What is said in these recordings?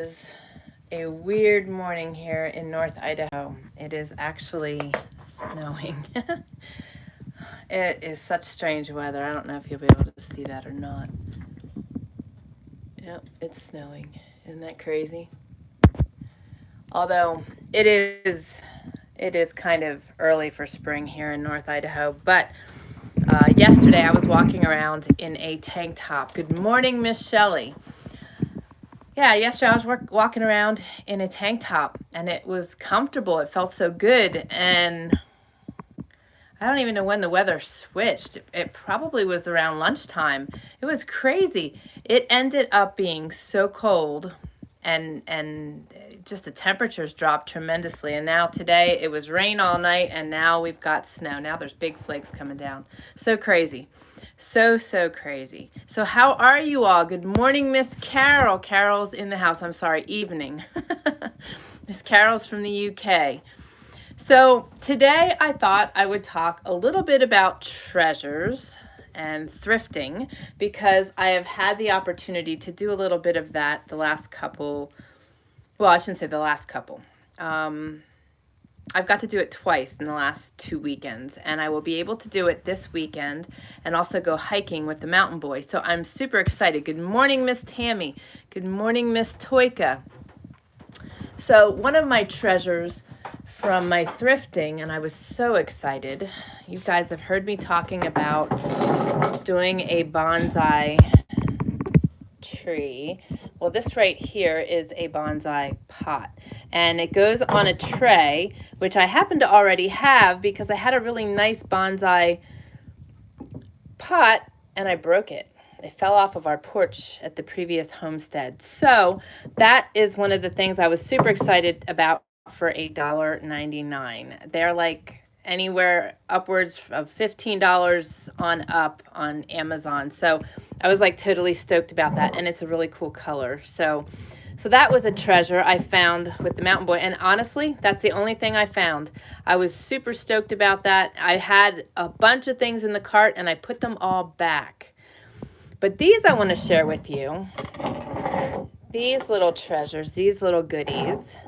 Is a weird morning here in North Idaho. It is actually snowing. It is such strange weather. I don't know if you'll be able to see that or not. Yep, it's snowing. Isn't that crazy? Although it is kind of early for spring here in North Idaho. But yesterday I was walking around in a tank top. Good morning, Miss Shelley. Yeah, yesterday I was walking around in a tank top and it was comfortable. It felt so good. And I don't even know when the weather switched. It probably was around lunchtime. It was crazy. It ended up being so cold and just the temperatures dropped tremendously. And now today it was rain all night and now we've got snow. Now there's big flakes coming down. So crazy. So crazy. So how are you all? Good morning, Miss Carol. Carol's in the house. I'm sorry, evening. Miss Carol's from the UK. So today I thought I would talk a little bit about treasures and thrifting because I have had the opportunity to do a little bit of that the last couple, well, I shouldn't say the last couple. I've got to do it twice in the last 2 weekends, and I will be able to do it this weekend and also go hiking with the mountain boys. So I'm super excited. Good morning, Miss Tammy. Good morning, Miss Toyka. So one of my treasures from my thrifting, and I was so excited. You guys have heard me talking about doing a bonsai tree. Well, this right here is a bonsai pot, and it goes on a tray, which I happen to already have because I had a really nice bonsai pot and I broke it. It fell off of our porch at the previous homestead. So that is one of the things I was super excited about for $1.99. They're like anywhere upwards of $15 on up on Amazon. So I was like totally stoked about that, and it's a really cool color. So that was a treasure I found with the mountain boy, and honestly, that's the only thing I found. I was super stoked about that. I had a bunch of things in the cart and I put them all back. But these I want to share with you. These little treasures, these little goodies,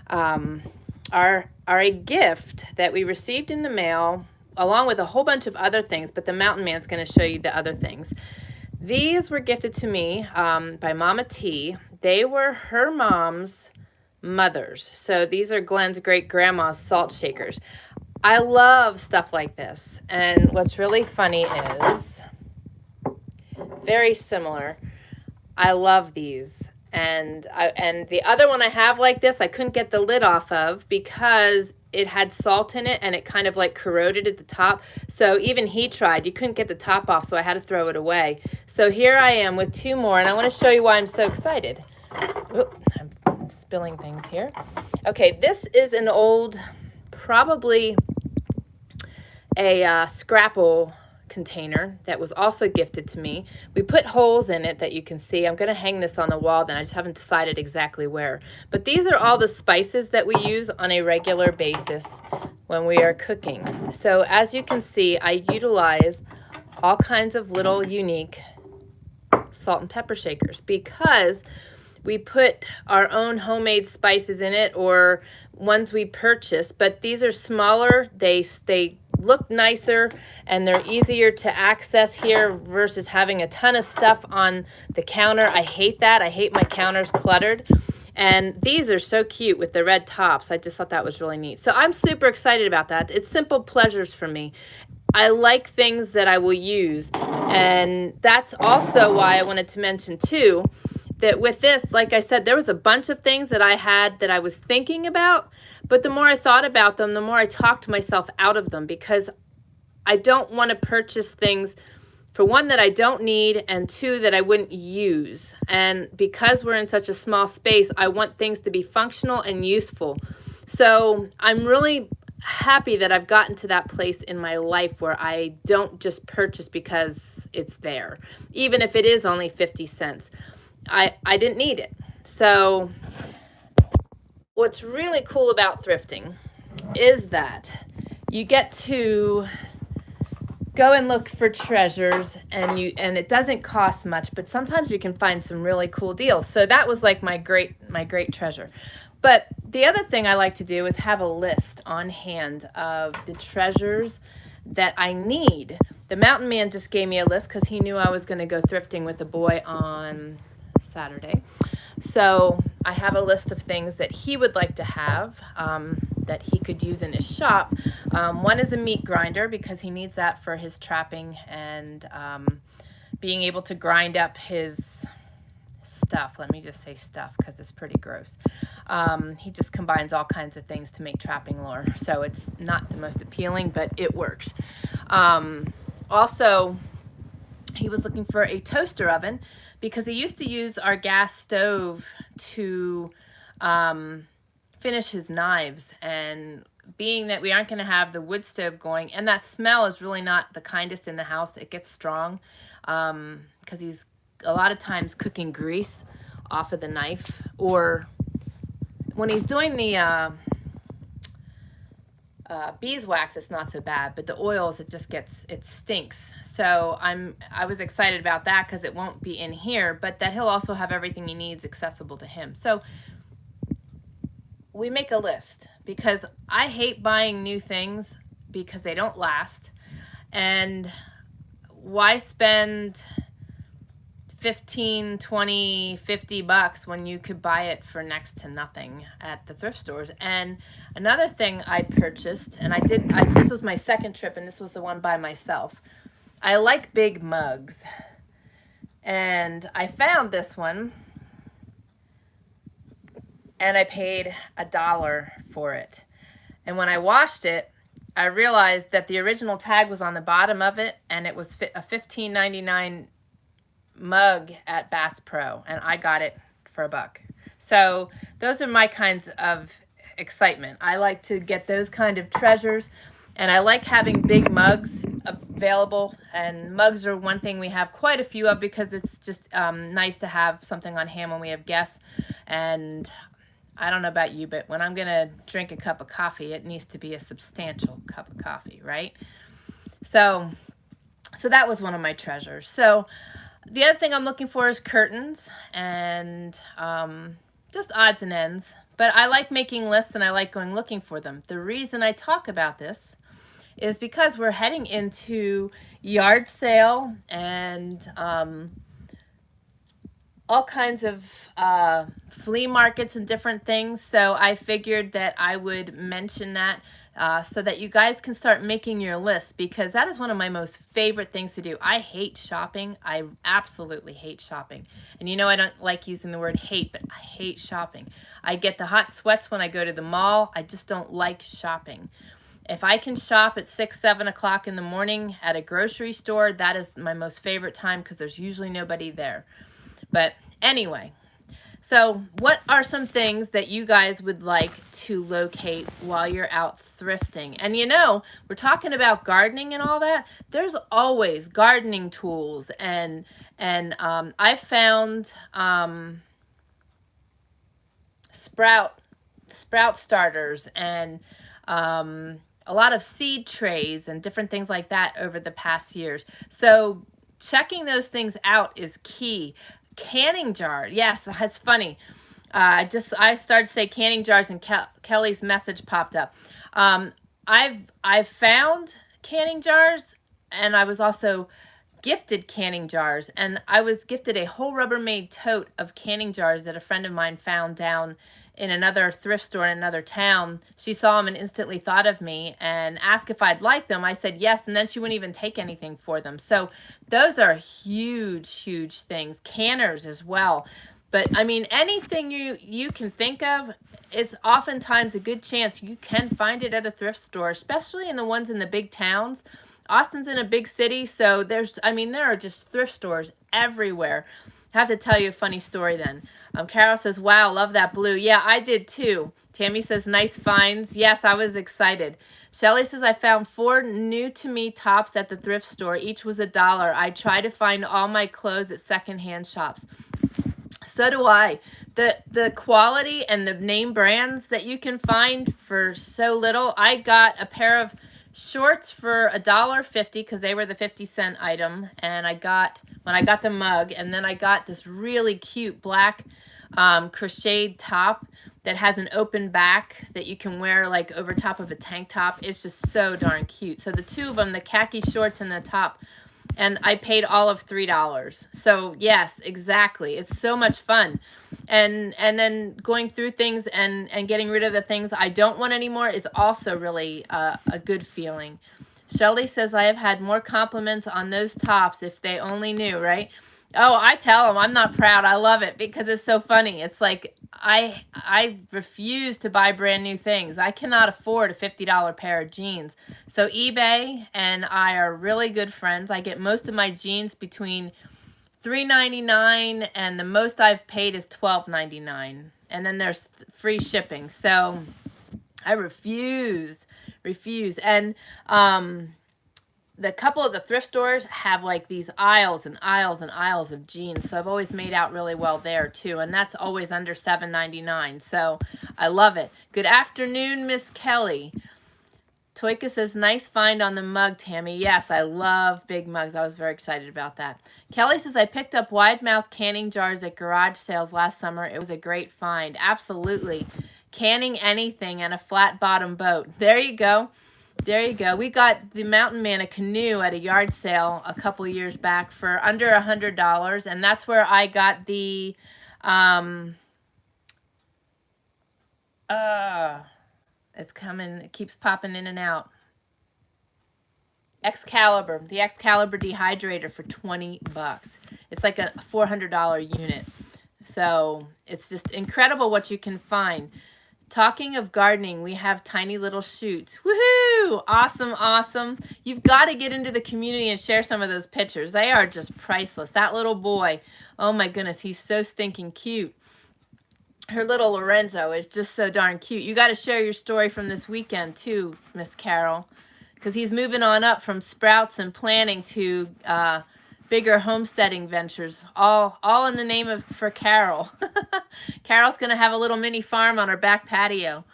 are a gift that we received in the mail along with a whole bunch of other things, but the mountain man's going to show you the other things. These were gifted to me by Mama T. They were her mom's mother's. So these are Glenn's great-grandma's salt shakers. I love stuff like this. And what's really funny is, very similar, I love these. And the other one I have like this, I couldn't get the lid off of because it had salt in it and it kind of like corroded at the top. So even he tried. You couldn't get the top off, so I had to throw it away. So here I am with two more, and I want to show you why I'm so excited. Oop, I'm spilling things here. Okay, this is an old, probably a scrapple container that was also gifted to me. We put holes in it that you can see. I'm going to hang this on the wall, then I just haven't decided exactly where. But these are all the spices that we use on a regular basis when we are cooking. So as you can see, I utilize all kinds of little unique salt and pepper shakers because we put our own homemade spices in it or ones we purchase, but these are smaller. They look nicer and they're easier to access here versus having a ton of stuff on the counter. I hate that. I hate my counters cluttered. And these are so cute with the red tops. I just thought that was really neat. So I'm super excited about that. It's simple pleasures for me. I like things that I will use. And that's also why I wanted to mention too, that with this, like I said, there was a bunch of things that I had that I was thinking about, but the more I thought about them, the more I talked myself out of them because I don't want to purchase things, for one, that I don't need, and two, that I wouldn't use. And because we're in such a small space, I want things to be functional and useful. So I'm really happy that I've gotten to that place in my life where I don't just purchase because it's there, even if it is only 50 cents. I didn't need it. So what's really cool about thrifting is that you get to go and look for treasures, and it doesn't cost much, but sometimes you can find some really cool deals. So that was like my great treasure. But the other thing I like to do is have a list on hand of the treasures that I need. The mountain man just gave me a list because he knew I was going to go thrifting with a boy on Saturday. So I have a list of things that he would like to have, that he could use in his shop. One is a meat grinder because he needs that for his trapping and being able to grind up his stuff. Let me just say stuff because it's pretty gross. He just combines all kinds of things to make trapping lure. So it's not the most appealing, but it works. Also, he was looking for a toaster oven because he used to use our gas stove to finish his knives. And being that we aren't going to have the wood stove going, and that smell is really not the kindest in the house. It gets strong because he's a lot of times cooking grease off of the knife, or when he's doing the beeswax, it's not so bad, but the oils, it stinks. So I was excited about that because it won't be in here, but that he'll also have everything he needs accessible to him. So we make a list because I hate buying new things because they don't last. And why spend 15, 20, 50 bucks when you could buy it for next to nothing at the thrift stores? And another thing I purchased, and this was my second trip, and this was the one by myself. I like big mugs. And I found this one, and I paid $1 for it. And when I washed it, I realized that the original tag was on the bottom of it, and it was a $15.99 mug at Bass Pro, and I got it for $1. So those are my kinds of excitement. I like to get those kind of treasures, and I like having big mugs available. And mugs are one thing we have quite a few of because it's just nice to have something on hand when we have guests. And I don't know about you, but when I'm gonna drink a cup of coffee, it needs to be a substantial cup of coffee, right? So that was one of my treasures. So the other thing I'm looking for is curtains and just odds and ends. But I like making lists and I like going looking for them. The reason I talk about this is because we're heading into yard sale and all kinds of flea markets and different things. So I figured that I would mention that so that you guys can start making your list, because that is one of my most favorite things to do. I hate shopping. I absolutely hate shopping. And you know, I don't like using the word hate, but I hate shopping. I get the hot sweats when I go to the mall. I just don't like shopping. If I can shop at 6, 7 o'clock in the morning at a grocery store, that is my most favorite time because there's usually nobody there. But anyway, so what are some things that you guys would like to locate while you're out thrifting? And you know, we're talking about gardening and all that. There's always gardening tools, and I found sprout starters and a lot of seed trays and different things like that over the past years. So checking those things out is key. Canning jar. Yes, that's funny. I started to say canning jars and Kelly's message popped up. I've found canning jars, and I was also gifted canning jars, and I was gifted a whole Rubbermaid tote of canning jars that a friend of mine found down in another thrift store in another town. She saw them and instantly thought of me and asked if I'd like them. I said yes, and then she wouldn't even take anything for them. So those are huge, huge things. Canners as well. But I mean, anything you can think of, it's oftentimes a good chance you can find it at a thrift store, especially in the ones in the big towns. Austin's in a big city, so there are just thrift stores everywhere. I have to tell you a funny story then. Carol says, wow, love that blue. Yeah, I did too. Tammy says, nice finds. Yes, I was excited. Shelly says, I found 4 new to me tops at the thrift store. Each was $1. I try to find all my clothes at secondhand shops. So do I. The quality and the name brands that you can find for so little. I got a pair of shorts for $1.50 because they were the 50-cent item, and when I got the mug, and then I got this really cute black crocheted top that has an open back that you can wear like over top of a tank top. It's just so darn cute. So the two of them, the khaki shorts and the top, and I paid all of $3. So yes, exactly. It's so much fun. And then going through things and getting rid of the things I don't want anymore is also really a good feeling. Shelley says, I have had more compliments on those tops if they only knew, right? Oh, I tell them I'm not proud. I love it because it's so funny. It's like I refuse to buy brand new things. I cannot afford a $50 pair of jeans. So eBay and I are really good friends. I get most of my jeans between $3.99 and the most I've paid is $12.99. And then there's free shipping. So I refuse. And the couple of the thrift stores have like these aisles and aisles and aisles of jeans. So I've always made out really well there too. And that's always under $7.99. So I love it. Good afternoon, Miss Kelly. Toika says, nice find on the mug, Tammy. Yes, I love big mugs. I was very excited about that. Kelly says, I picked up wide mouth canning jars at garage sales last summer. It was a great find. Absolutely. Canning anything and a flat bottom boat. There you go. There you go. We got the Mountain Man a canoe at a yard sale a couple years back for under $100, and that's where I got the it's coming, it keeps popping in and out. Excalibur, the Excalibur dehydrator for $20. It's like a $400 unit. So it's just incredible what you can find. Talking of gardening, we have tiny little shoots. Woohoo! Awesome, awesome. You've got to get into the community and share some of those pictures. They are just priceless. That little boy, oh my goodness, he's so stinking cute. Her little Lorenzo is just so darn cute. You got to share your story from this weekend too, Miss Carol, because he's moving on up from sprouts and planting to bigger homesteading ventures, all in the name of for Carol. Carol's going to have a little mini farm on her back patio.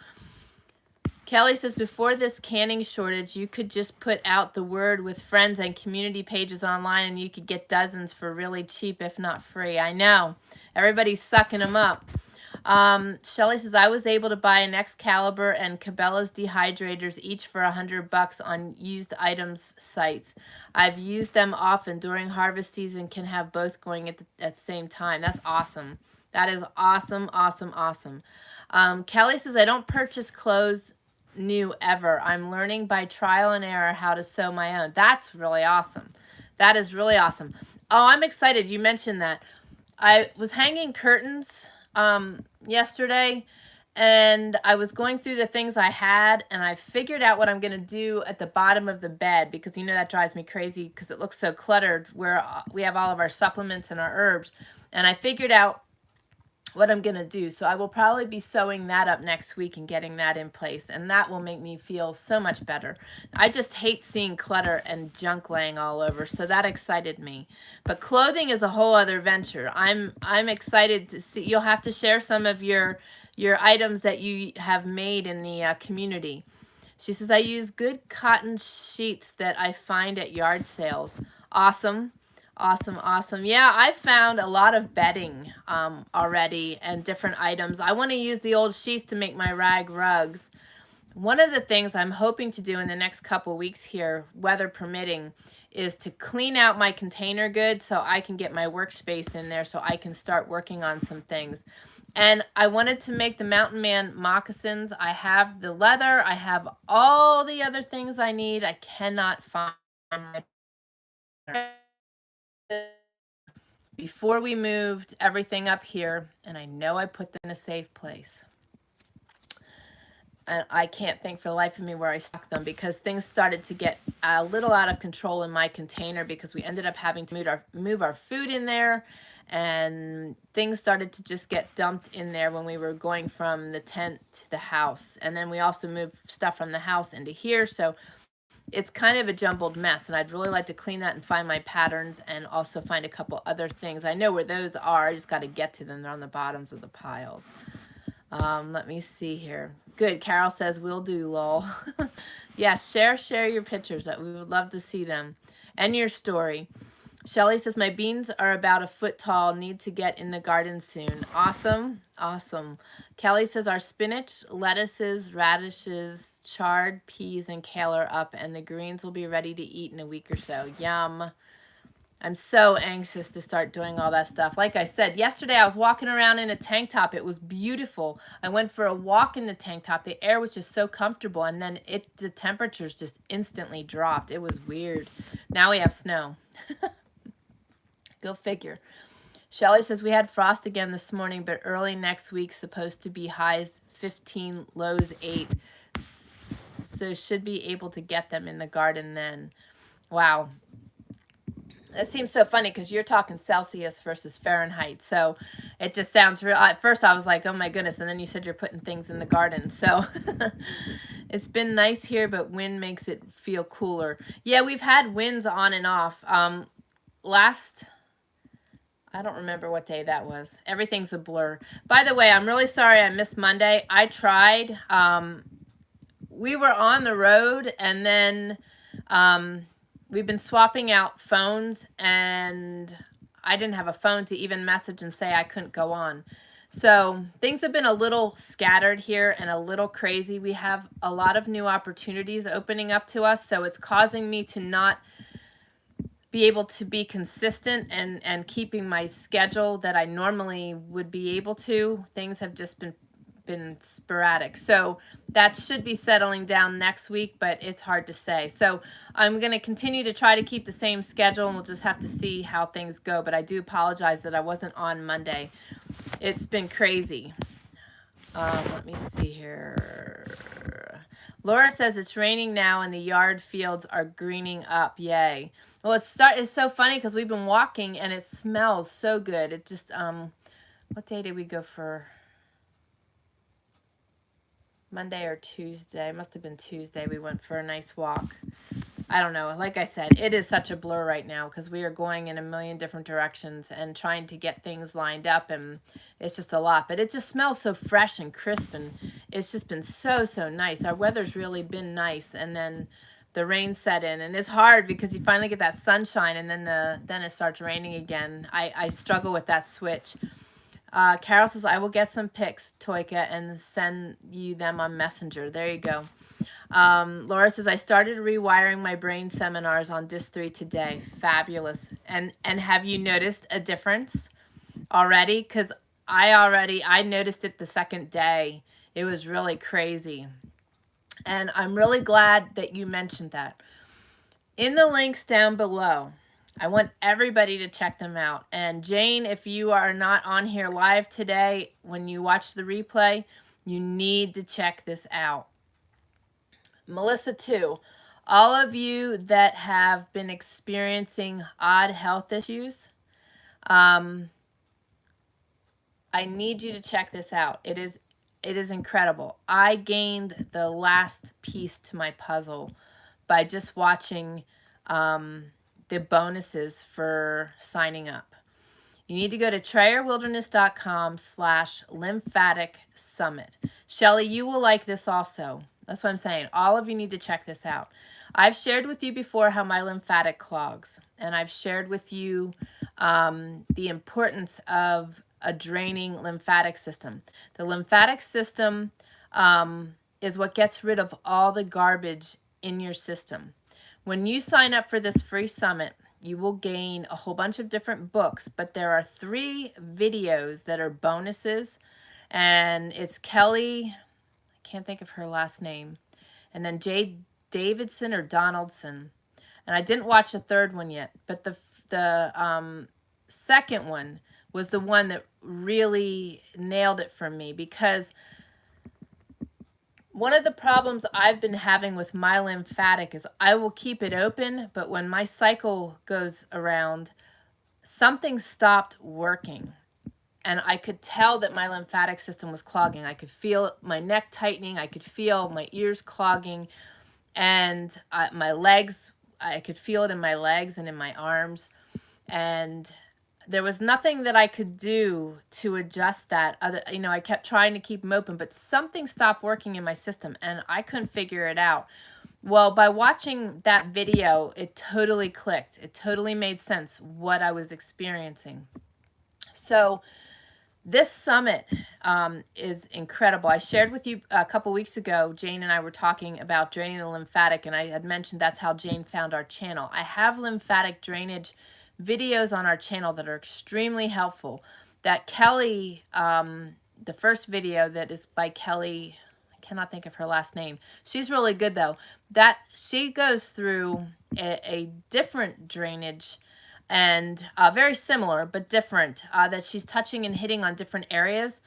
Kelly says, before this canning shortage, you could just put out the word with friends and community pages online and you could get dozens for really cheap, if not free. I know. Everybody's sucking them up. Shelley says, I was able to buy an Excalibur and Cabela's dehydrators each for $100 on used items sites. I've used them often during harvest season, can have both going at the same time. That's awesome. That is awesome, awesome, awesome. Kelly says, I don't purchase clothes new ever. I'm learning by trial and error how to sew my own. That's really awesome. That is really awesome. Oh, I'm excited you mentioned that. I was hanging curtains yesterday, and I was going through the things I had, and I figured out what I'm going to do at the bottom of the bed, because you know that drives me crazy because it looks so cluttered where we have all of our supplements and our herbs. And I figured out what I'm going to do. So I will probably be sewing that up next week and getting that in place, and that will make me feel so much better. I just hate seeing clutter and junk laying all over, so that excited me. But clothing is a whole other venture. I'm excited to see. You'll have to share some of your items that you have made in the community. She says, I use good cotton sheets that I find at yard sales. Awesome. Awesome, awesome. Yeah, I found a lot of bedding already and different items. I want to use the old sheets to make my rag rugs. One of the things I'm hoping to do in the next couple weeks here, weather permitting, is to clean out my container good so I can get my workspace in there so I can start working on some things. And I wanted to make the Mountain Man moccasins. I have the leather. I have all the other things I need. I cannot find my... Before we moved everything up here, and I know I put them in a safe place. And I can't think for the life of me where I stuck them, because things started to get a little out of control in my container because we ended up having to move our food in there, and things started to just get dumped in there when we were going from the tent to the house. And then we also moved stuff from the house into here, so it's kind of a jumbled mess, and I'd really like to clean that and find my patterns and also find a couple other things. I know where those are. I just got to get to them. They're on the bottoms of the piles. Let me see here. Good. Carol says, "Will do, lol." Yes, share your pictures. We would love to see them. And your story. Shelly says, "My beans are about a foot tall. Need to get in the garden soon." Awesome. Awesome. Kelly says, "Our spinach, lettuces, radishes, chard peas, and kale are up, and the greens will be ready to eat in a week or so." Yum. I'm so anxious to start doing all that stuff. Like I said, yesterday I was walking around in a tank top. It was beautiful. I went for a walk in the tank top. The air was just so comfortable, and then the temperatures just instantly dropped. It was weird. Now we have snow. Go figure. Shelly says, "We had frost again this morning, but early next week supposed to be highs 15, lows 8. So should be able to get them in the garden then." Wow. That seems so funny because you're talking Celsius versus Fahrenheit. So it just sounds real. At first I was like, oh my goodness. And then you said you're putting things in the garden. So it's been nice here, but wind makes it feel cooler. Yeah, we've had winds on and off. I don't remember what day that was. Everything's a blur. By the way, I'm really sorry I missed Monday. I tried. We were on the road, and then we've been swapping out phones, and I didn't have a phone to even message and say I couldn't go on. So things have been a little scattered here and a little crazy. We have a lot of new opportunities opening up to us, so it's causing me to not be able to be consistent and keeping my schedule that I normally would be able to. Things have just been sporadic. So that should be settling down next week, but it's hard to say. So I'm going to continue to try to keep the same schedule, and we'll just have to see how things go. But I do apologize that I wasn't on Monday. It's been crazy. Let me see here. Laura says it's raining now and the yard fields are greening up. Yay. Well, it's so funny because we've been walking and it smells so good. It just, what day did we go for? Monday or Tuesday? It must have been Tuesday. We went for a nice walk. I don't know. Like I said, it is such a blur right now because we are going in a million different directions and trying to get things lined up, and it's just a lot. But it just smells so fresh and crisp, and it's just been so nice. Our weather's really been nice, and then the rain set in, and it's hard because you finally get that sunshine, and then it starts raining again. I struggle with that switch. Carol says, "I will get some pics, Toika, and send you them on Messenger." There you go. Laura says, "I started rewiring my brain seminars on Disc 3 today." Fabulous. And have you noticed a difference already? Because I noticed it the second day. It was really crazy. And I'm really glad that you mentioned that. In the links down below, I want everybody to check them out. And Jane, if you are not on here live today, when you watch the replay, you need to check this out. Melissa too. All of you that have been experiencing odd health issues, I need you to check this out. It is incredible. I gained the last piece to my puzzle by just watching the bonuses for signing up. You need to go to TrayerWilderness.com/lymphatic summit. Shelly, you will like this also. That's what I'm saying. All of you need to check this out. I've shared with you before how my lymphatic clogs, and I've shared with you the importance of a draining lymphatic system. The lymphatic system is what gets rid of all the garbage in your system. When you sign up for this free summit, you will gain a whole bunch of different books, but there are 3 videos that are bonuses, and it's Kelly, I can't think of her last name, and then Jay Davidson or Donaldson, and I didn't watch the third one yet, but the second one was the one that really nailed it for me, because one of the problems I've been having with my lymphatic is I will keep it open, but when my cycle goes around, something stopped working. And I could tell that my lymphatic system was clogging. I could feel my neck tightening. I could feel my ears clogging. And my legs, I could feel it in my legs and in my arms. And there was nothing that I could do to adjust that. I kept trying to keep them open, but something stopped working in my system and I couldn't figure it out. Well, by watching that video, it totally clicked. It totally made sense what I was experiencing. So this summit is incredible. I shared with you a couple weeks ago, Jane and I were talking about draining the lymphatic, and I had mentioned that's how Jane found our channel. I have lymphatic drainage videos on our channel that are extremely helpful. That Kelly, the first video that is by Kelly, I cannot think of her last name. She's really good though. That she goes through a different drainage and very similar but different, that she's touching and hitting on different areas,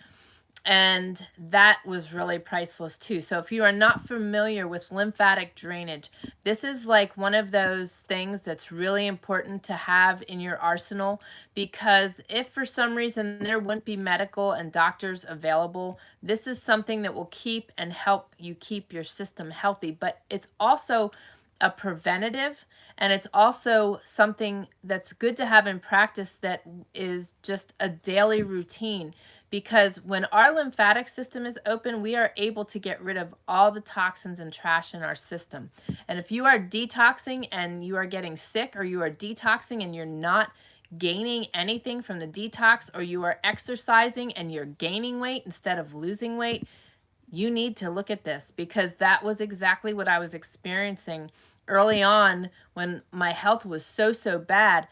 and that was really priceless too. So if you are not familiar with lymphatic drainage, this is like one of those things that's really important to have in your arsenal, because if for some reason there wouldn't be medical and doctors available, this is something that will keep and help you keep your system healthy. But it's also a preventative, and it's also something that's good to have in practice that is just a daily routine, because when our lymphatic system is open, we are able to get rid of all the toxins and trash in our system. And if you are detoxing and you are getting sick, or you are detoxing and you're not gaining anything from the detox, or you are exercising and you're gaining weight instead of losing weight, you need to look at this, because that was exactly what I was experiencing early on when my health was so bad.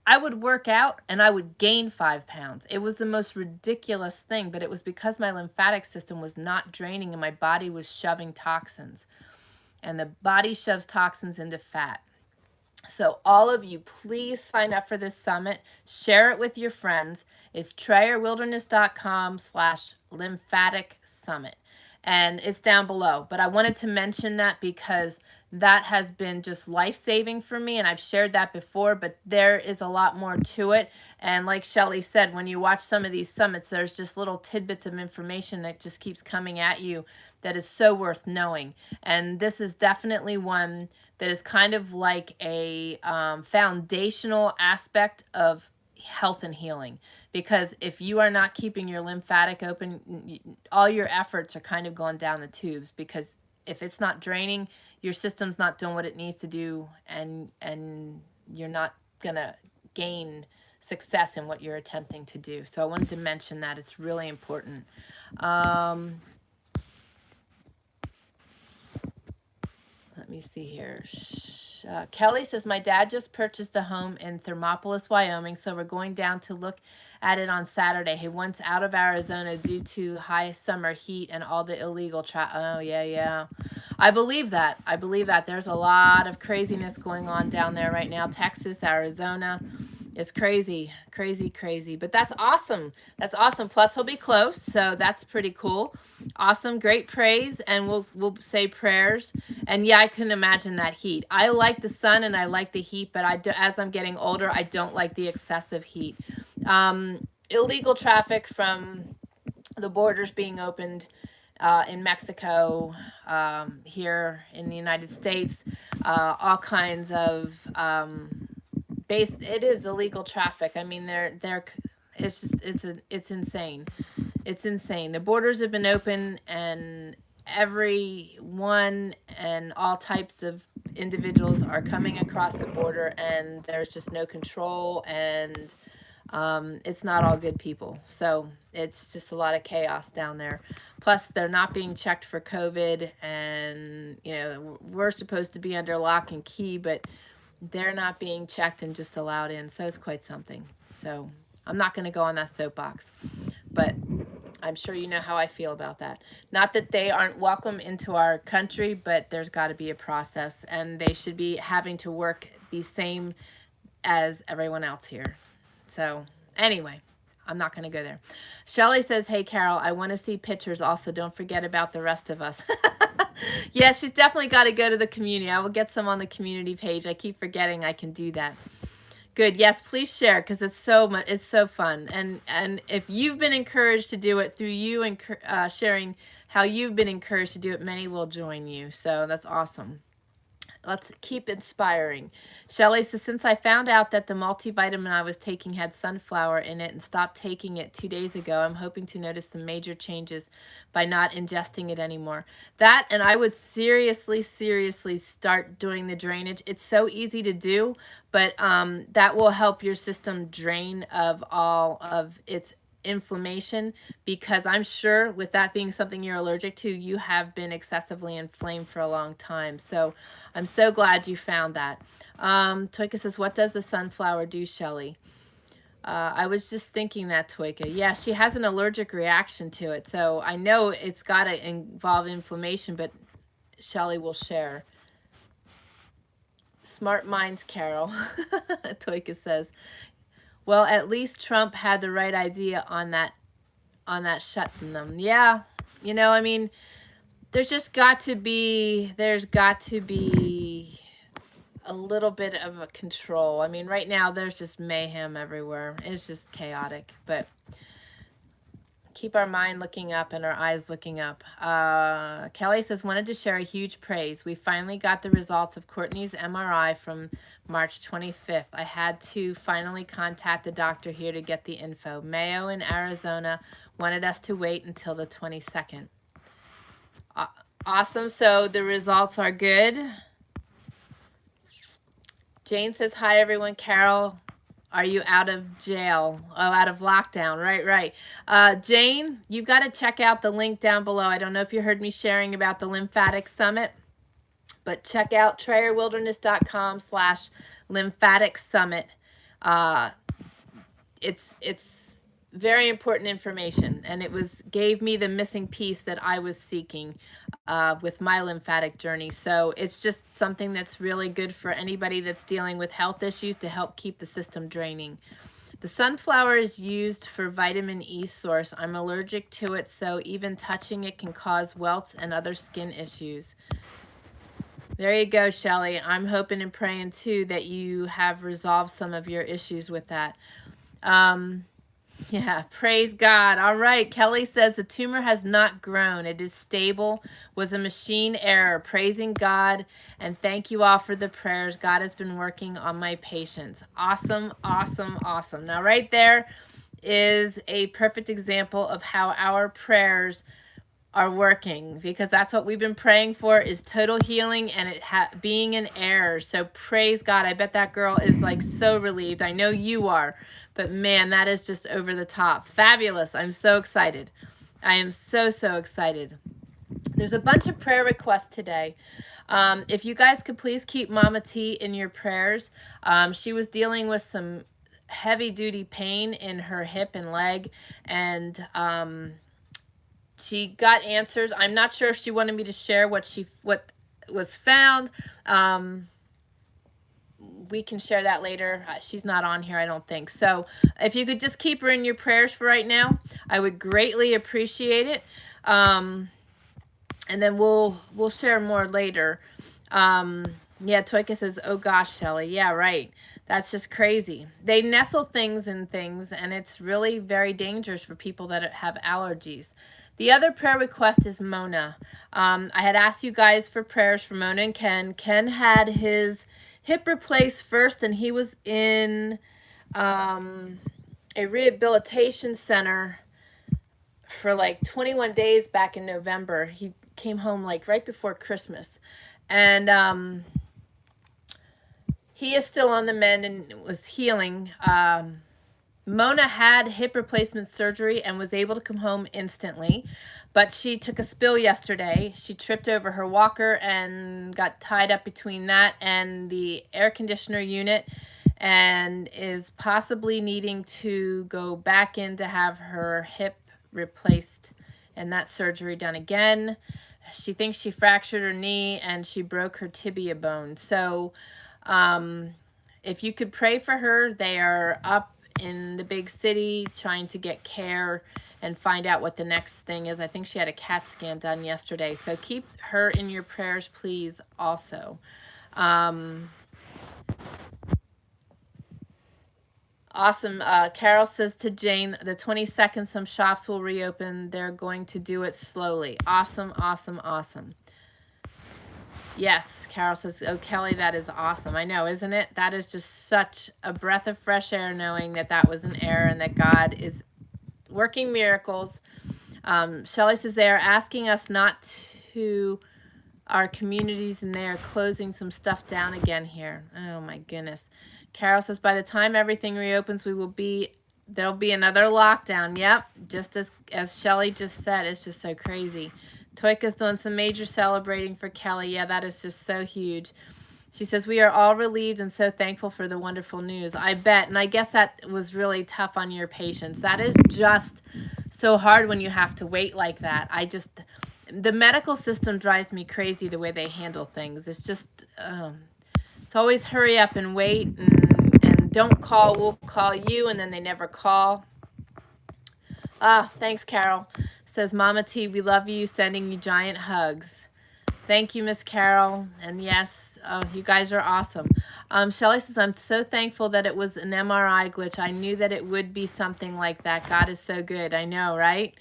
I would work out and I would gain 5 pounds. It was the most ridiculous thing, but it was because my lymphatic system was not draining and my body was shoving toxins. And the body shoves toxins into fat. So all of you, please sign up for this summit. Share it with your friends. It's TrayerWilderness.com/lymphatic summit. And it's down below. But I wanted to mention that because that has been just life-saving for me. And I've shared that before, but there is a lot more to it. And like Shelly said, when you watch some of these summits, there's just little tidbits of information that just keeps coming at you that is so worth knowing. And this is definitely one that is kind of like a foundational aspect of health and healing, because if you are not keeping your lymphatic open, all your efforts are kind of going down the tubes, because if it's not draining, your system's not doing what it needs to do, and you're not gonna gain success in what you're attempting to do. So I wanted to mention that. It's really important. Let me see here. Kelly says, my dad just purchased a home in Thermopolis, Wyoming, so we're going down to look at it on Saturday. He wants out of Arizona due to high summer heat and all the illegal Oh, yeah. I believe that. I believe that. There's a lot of craziness going on down there right now. Texas, Arizona. It's crazy. But that's awesome. That's awesome. Plus, he'll be close, so that's pretty cool. Awesome. Great praise, and we'll say prayers. And yeah, I can imagine that heat. I like the sun and I like the heat, but as I'm getting older, I don't like the excessive heat. Illegal traffic from the borders being opened in Mexico, here in the United States, all kinds of it is illegal traffic. I mean, it's insane. It's insane. The borders have been open, and everyone and all types of individuals are coming across the border, and there's just no control, and it's not all good people. So it's just a lot of chaos down there. Plus, they're not being checked for COVID, and we're supposed to be under lock and key, but they're not being checked and just allowed in. So it's quite something. So I'm not going to go on that soapbox, but I'm sure you know how I feel about that. Not that they aren't welcome into our country, but there's got to be a process, and they should be having to work the same as everyone else here. So anyway, I'm not going to go there. Shelly says, hey, Carol, I want to see pictures. Also, don't forget about the rest of us. Yeah, she's definitely got to go to the community. I will get some on the community page. I keep forgetting I can do that. Good. Yes, please share, because it's so fun. And if you've been encouraged to do it through you and sharing how you've been encouraged to do it, many will join you. So that's awesome. Let's keep inspiring. Shelley says, since I found out that the multivitamin I was taking had sunflower in it and stopped taking it 2 days ago, I'm hoping to notice some major changes by not ingesting it anymore. That, and I would seriously start doing the drainage. It's so easy to do, but that will help your system drain of all of its inflammation, because I'm sure with that being something you're allergic to, you have been excessively inflamed for a long time. So I'm so glad you found that. Toika says, what does the sunflower do, Shelley? I was just thinking that, Toika. Yeah, she has an allergic reaction to it. So I know it's got to involve inflammation, but Shelley will share. Smart minds, Carol. Toika says, well, at least Trump had the right idea on that shutting them. Yeah, you know, I mean, there's got to be a little bit of a control. I mean, right now there's just mayhem everywhere. It's just chaotic, but keep our mind looking up and our eyes looking up. Kelly says, wanted to share a huge praise. We finally got the results of Courtney's MRI from March 25th. I had to finally contact the doctor here to get the info. Mayo in Arizona wanted us to wait until the 22nd. Awesome. So the results are good. Jane says, hi, everyone. Carol, are you out of jail? Oh, out of lockdown. Right. Jane, you got to check out the link down below. I don't know if you heard me sharing about the Lymphatic Summit, but check out TrayerWilderness.com/Lymphatic Summit. It's very important information, and it gave me the missing piece that I was seeking with my lymphatic journey. So it's just something that's really good for anybody that's dealing with health issues to help keep the system draining. The sunflower is used for vitamin E source. I'm allergic to it, so even touching it can cause welts and other skin issues. There you go, Shelley. I'm hoping and praying too that you have resolved some of your issues with that. Yeah, praise God. All right, Kelly says the tumor has not grown. It is stable, was a machine error. Praising God, and thank you all for the prayers. God has been working on my patients. Awesome. Now, right there is a perfect example of how our prayers are working, because that's what we've been praying for, is total healing and it being an error. So praise God. I bet that girl is like so relieved. I know you are, but man, that is just over the top. Fabulous. I'm so excited. I am so excited. There's a bunch of prayer requests today. If you guys could please keep Mama T in your prayers. She was dealing with some heavy duty pain in her hip and leg, and she got answers. I'm not sure if she wanted me to share what was found. We can share that later. She's not on here, I don't think. So if you could just keep her in your prayers for right now, I would greatly appreciate it. And then we'll share more later. Yeah, Toika says, oh gosh, Shelley. Yeah, right. That's just crazy. They nestle things in things, and it's really very dangerous for people that have allergies. The other prayer request is Mona. I had asked you guys for prayers for Mona and Ken. Ken had his hip replaced first, and he was in a rehabilitation center for like 21 days back in November. He came home like right before Christmas. And he is still on the mend and was healing. Mona had hip replacement surgery and was able to come home instantly, but she took a spill yesterday. She tripped over her walker and got tied up between that and the air conditioner unit, and is possibly needing to go back in to have her hip replaced and that surgery done again. She thinks she fractured her knee and she broke her tibia bone. So if you could pray for her, they are up in the big city trying to get care and find out what the next thing is. I think she had a CAT scan done yesterday. So keep her in your prayers, please, also. Awesome. Carol says to Jane, the 22nd, some shops will reopen. They're going to do it slowly. Awesome. Yes, Carol says, oh, Kelly, that is awesome. I know, isn't it? That is just such a breath of fresh air, knowing that that was an error and that God is working miracles. Shelley says they are asking us not to our communities, and they are closing some stuff down again here. Oh my goodness. Carol says by the time everything reopens, there'll be another lockdown. Yep, just as Shelley just said, it's just so crazy. Toika's doing some major celebrating for Kelly. Yeah, that is just so huge. She says, we are all relieved and so thankful for the wonderful news. I bet. And I guess that was really tough on your patients. That is just so hard when you have to wait like that. The medical system drives me crazy the way they handle things. It's just, it's always hurry up and wait and don't call. We'll call you, and then they never call. Thanks, Carol. Says, Mama T, we love you, sending you giant hugs. Thank you, Miss Carol. And yes, you guys are awesome. Shelley says, I'm so thankful that it was an MRI glitch. I knew that it would be something like that. God is so good. I know, right?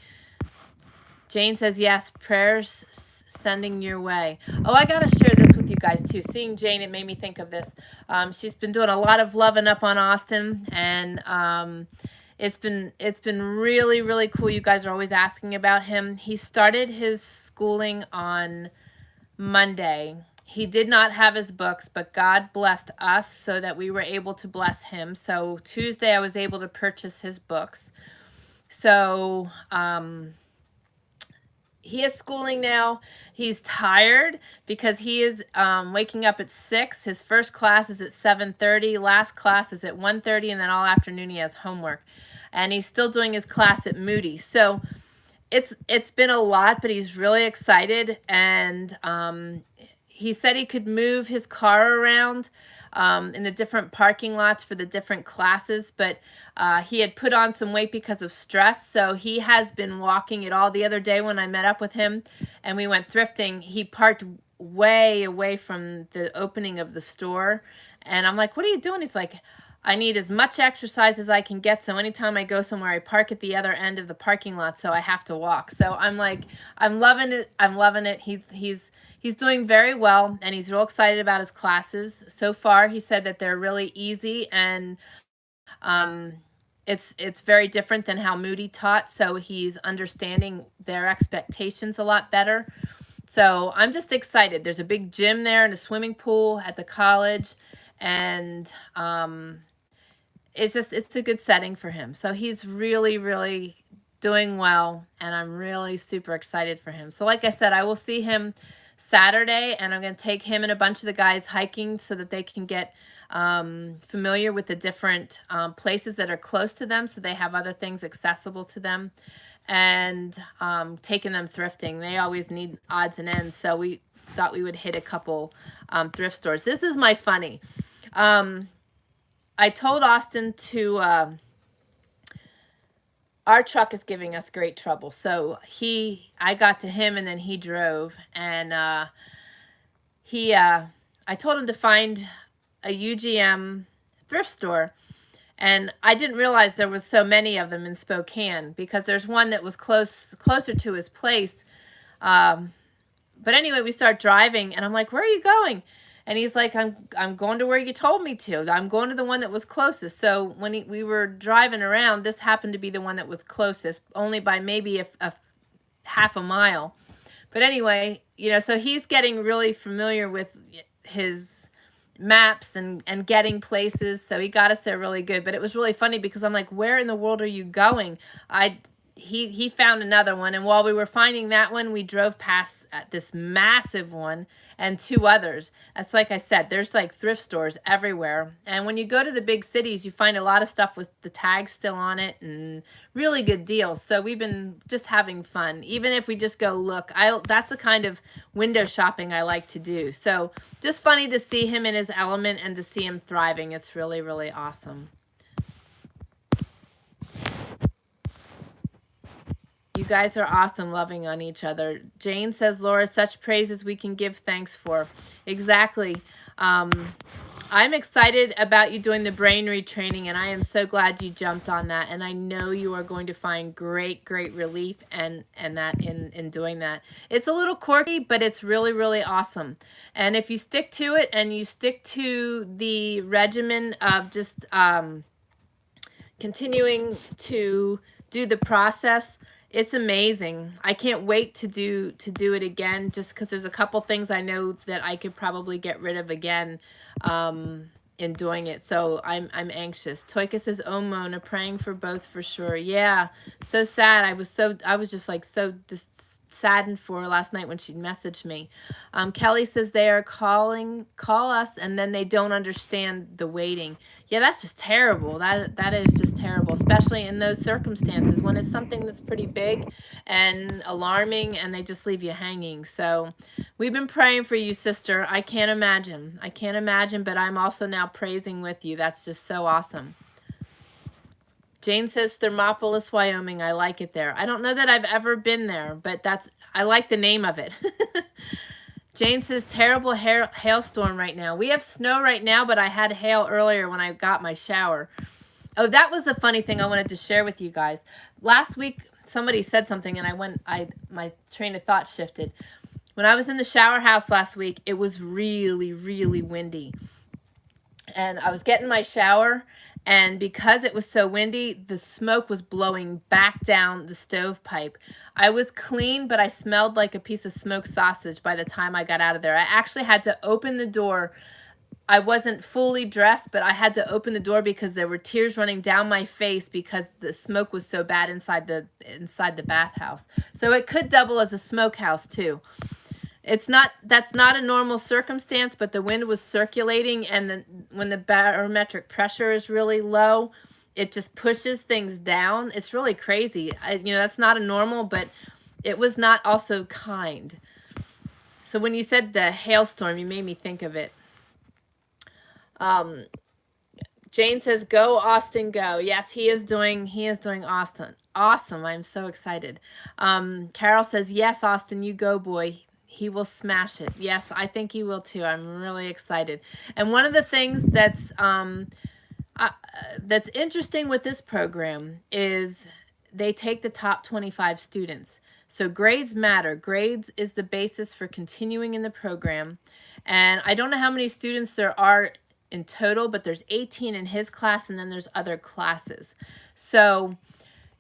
Jane says, yes, prayers sending your way. Oh, I got to share this with you guys too. Seeing Jane, it made me think of this. She's been doing a lot of loving up on Austin, and it's been really, really cool. You guys are always asking about him. He started his schooling on Monday. He did not have his books, but God blessed us so that we were able to bless him. So Tuesday I was able to purchase his books. So he is schooling now. He's tired because he is waking up at 6. His first class is at 7:30. Last class is at 1:30, and then all afternoon he has homework. And he's still doing his class at Moody. So it's been a lot, but he's really excited. And he said he could move his car around in the different parking lots for the different classes, but he had put on some weight because of stress, so he has been walking it all. The other day when I met up with him and we went thrifting, he parked way away from the opening of the store, and I'm like, what are you doing? He's like, I need as much exercise as I can get, so anytime I go somewhere, I park at the other end of the parking lot, so I have to walk. So I'm like, I'm loving it. I'm loving it. He's doing very well, and he's real excited about his classes. So far, he said that they're really easy, and it's very different than how Moody taught, so he's understanding their expectations a lot better. So I'm just excited. There's a big gym there and a swimming pool at the college, and it's a good setting for him. So he's really, really doing well, and I'm really super excited for him. So like I said, I will see him Saturday, and I'm going to take him and a bunch of the guys hiking so that they can get familiar with the different places that are close to them, so they have other things accessible to them, and taking them thrifting. They always need odds and ends, so we thought we would hit a couple thrift stores. This is my funny. I told Austin to, our truck is giving us great trouble. So I got to him and then he drove, and I told him to find a UGM thrift store. And I didn't realize there was so many of them in Spokane, because there's one that was closer to his place. But anyway, we start driving, and I'm like, where are you going? And he's like, I'm going to where you told me to. I'm going to the one that was closest. So when we were driving around, this happened to be the one that was closest, only by maybe a half a mile. But anyway, so he's getting really familiar with his maps and getting places. So he got us there really good. But it was really funny because I'm like, where in the world are you going? He found another one, and while we were finding that one, we drove past this massive one and 2 others. That's like I said, there's like thrift stores everywhere, and when you go to the big cities, you find a lot of stuff with the tags still on it and really good deals. So we've been just having fun, even if we just go look. That's the kind of window shopping I like to do. So just funny to see him in his element and to see him thriving. It's really, really awesome. You guys are awesome, loving on each other. Jane says, Laura, such praises we can give thanks for. Exactly. I'm excited about you doing the brain retraining, and I am so glad you jumped on that. And I know you are going to find great relief and that in doing that. It's a little quirky, but it's really, really awesome. And if you stick to it and you stick to the regimen of just continuing to do the process, it's amazing. I can't wait to do it again, just because there's a couple things I know that I could probably get rid of again in doing it. So I'm anxious. Toika says, "Oh, Mona, praying for both for sure." Yeah, so sad. I was just like so saddened for her last night when she messaged me. Kelly says they are call us, and then they don't understand the waiting. Yeah, that's just terrible. That is just terrible, especially in those circumstances when it's something that's pretty big and alarming, and they just leave you hanging. So we've been praying for you, sister. I can't imagine. I can't imagine, but I'm also now praising with you. That's just so awesome. Jane says Thermopolis, Wyoming. I like it there. I don't know that I've ever been there, but I like the name of it. Jane says terrible hailstorm right now. We have snow right now, but I had hail earlier when I got my shower. Oh, that was a funny thing I wanted to share with you guys. Last week, somebody said something, and my train of thought shifted. When I was in the shower house last week, it was really, really windy. And I was getting my shower, and because it was so windy, the smoke was blowing back down the stovepipe. I was clean, but I smelled like a piece of smoked sausage by the time I got out of there. I actually had to open the door. I wasn't fully dressed, but I had to open the door because there were tears running down my face because the smoke was so bad inside the bathhouse. So it could double as a smokehouse too. That's not a normal circumstance, but the wind was circulating, and when the barometric pressure is really low, it just pushes things down. It's really crazy. That's not a normal, but it was not also kind. So when you said the hailstorm, you made me think of it. Jane says, "Go Austin, go." Yes, he is doing Austin. Awesome. I'm so excited. Carol says, "Yes, Austin, you go, boy. He will smash it." Yes, I think he will too. I'm really excited. And one of the things that's interesting with this program is they take the top 25 students. So grades matter. Grades is the basis for continuing in the program. And I don't know how many students there are in total, but there's 18 in his class, and then there's other classes. So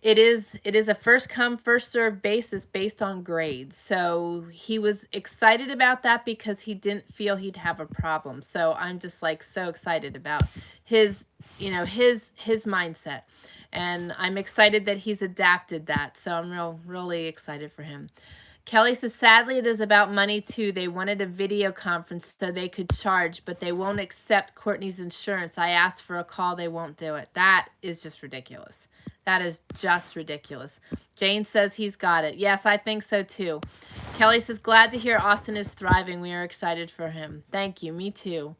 it is a first come, first served basis based on grades. So he was excited about that because he didn't feel he'd have a problem. So I'm just like so excited about his mindset. And I'm excited that he's adapted that. So I'm really excited for him. Kelly says, sadly, it is about money too. They wanted a video conference so they could charge, but they won't accept Courtney's insurance. I asked for a call. They won't do it. That is just ridiculous. That is just ridiculous. Jane says he's got it. Yes, I think so too. Kelly says, glad to hear Austin is thriving. We are excited for him. Thank you. Me too.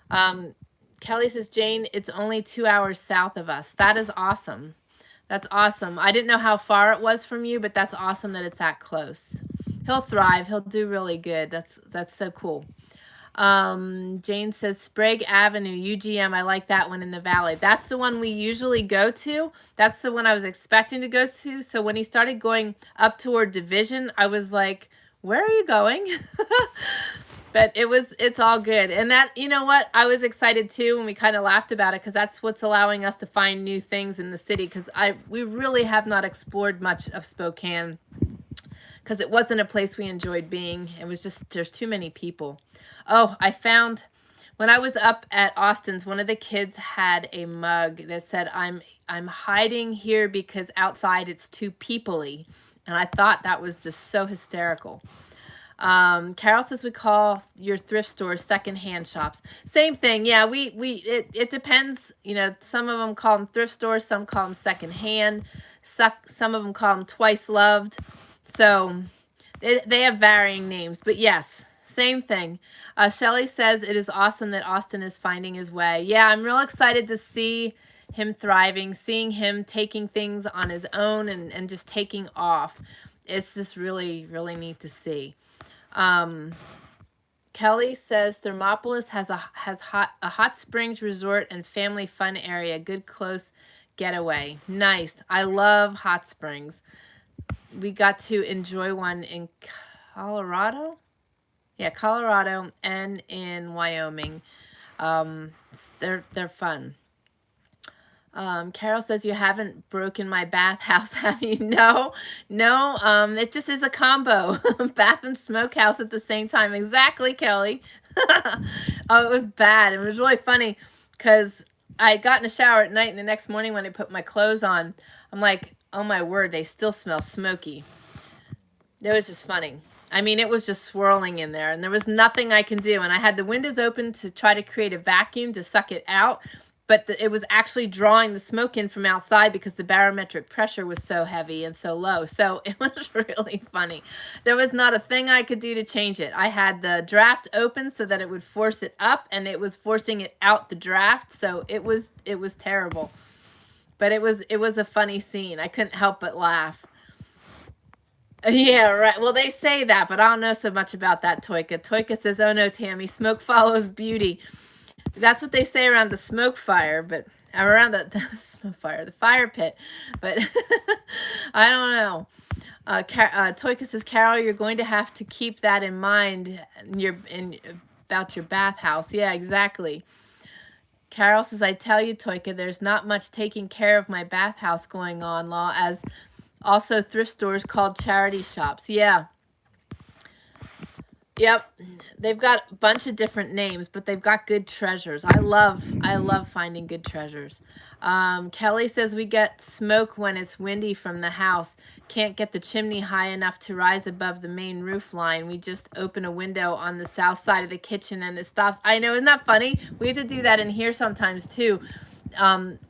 Kelly says, Jane, it's only 2 hours south of us. That is awesome. That's awesome. I didn't know how far it was from you, but that's awesome that it's that close. He'll thrive. He'll do really good. That's so cool. Jane says Sprague Avenue, UGM. I like that one in the valley. That's the one we usually go to. That's the one I was expecting to go to. So when he started going up toward Division, I was like, where are you going? But it's all good. And that, you know what? I was excited too, and we kind of laughed about it because that's what's allowing us to find new things in the city, because we really have not explored much of Spokane because it wasn't a place we enjoyed being. It was just, there's too many people. Oh, I found, when I was up at Austin's, one of the kids had a mug that said, I'm hiding here because outside it's too people-y. And I thought that was just so hysterical. Carol says we call your thrift stores secondhand shops. Same thing. Yeah, it depends. Some of them call them thrift stores, some call them secondhand. Some of them call them twice loved. So they have varying names, but yes, same thing. Shelly says it is awesome that Austin is finding his way. Yeah, I'm real excited to see him thriving, seeing him taking things on his own and just taking off. It's just really, really neat to see. Kelly Kelly says Thermopolis has a hot springs resort and family fun area. Good close getaway. Nice. I love hot springs. We got to enjoy one in Colorado. Yeah, Colorado and in Wyoming. They're fun. Carol says, you haven't broken my bathhouse, have you? No, no. It just is a combo. Bath and smokehouse at the same time. Exactly, Kelly. Oh, it was bad. It was really funny because I got in the shower at night, and the next morning when I put my clothes on, I'm like, oh my word, they still smell smoky. It was just funny. I mean, it was just swirling in there, and there was nothing I can do. And I had the windows open to try to create a vacuum to suck it out, but it was actually drawing the smoke in from outside because the barometric pressure was so heavy and so low. So it was really funny. There was not a thing I could do to change it. I had the draft open so that it would force it up, and it was forcing it out the draft. So it was terrible. But it was a funny scene. I couldn't help but laugh. Yeah, right. Well, they say that, but I don't know so much about that, Toika. Toika says, oh no, Tammy, smoke follows beauty. That's what they say around the smoke fire, but around the smoke fire, the fire pit. But I don't know. Toika says, Carol, you're going to have to keep that in mind about your bathhouse. Yeah, exactly. Carol says, I tell you, Toika, there's not much taking care of my bathhouse going on, Law, as also thrift stores called charity shops. Yeah. Yep. They've got a bunch of different names, but they've got good treasures. I love finding good treasures. Kelly says we get smoke when it's windy from the house. Can't get the chimney high enough to rise above the main roof line. We just open a window on the south side of the kitchen and it stops. I know, isn't that funny? We have to do that in here sometimes too.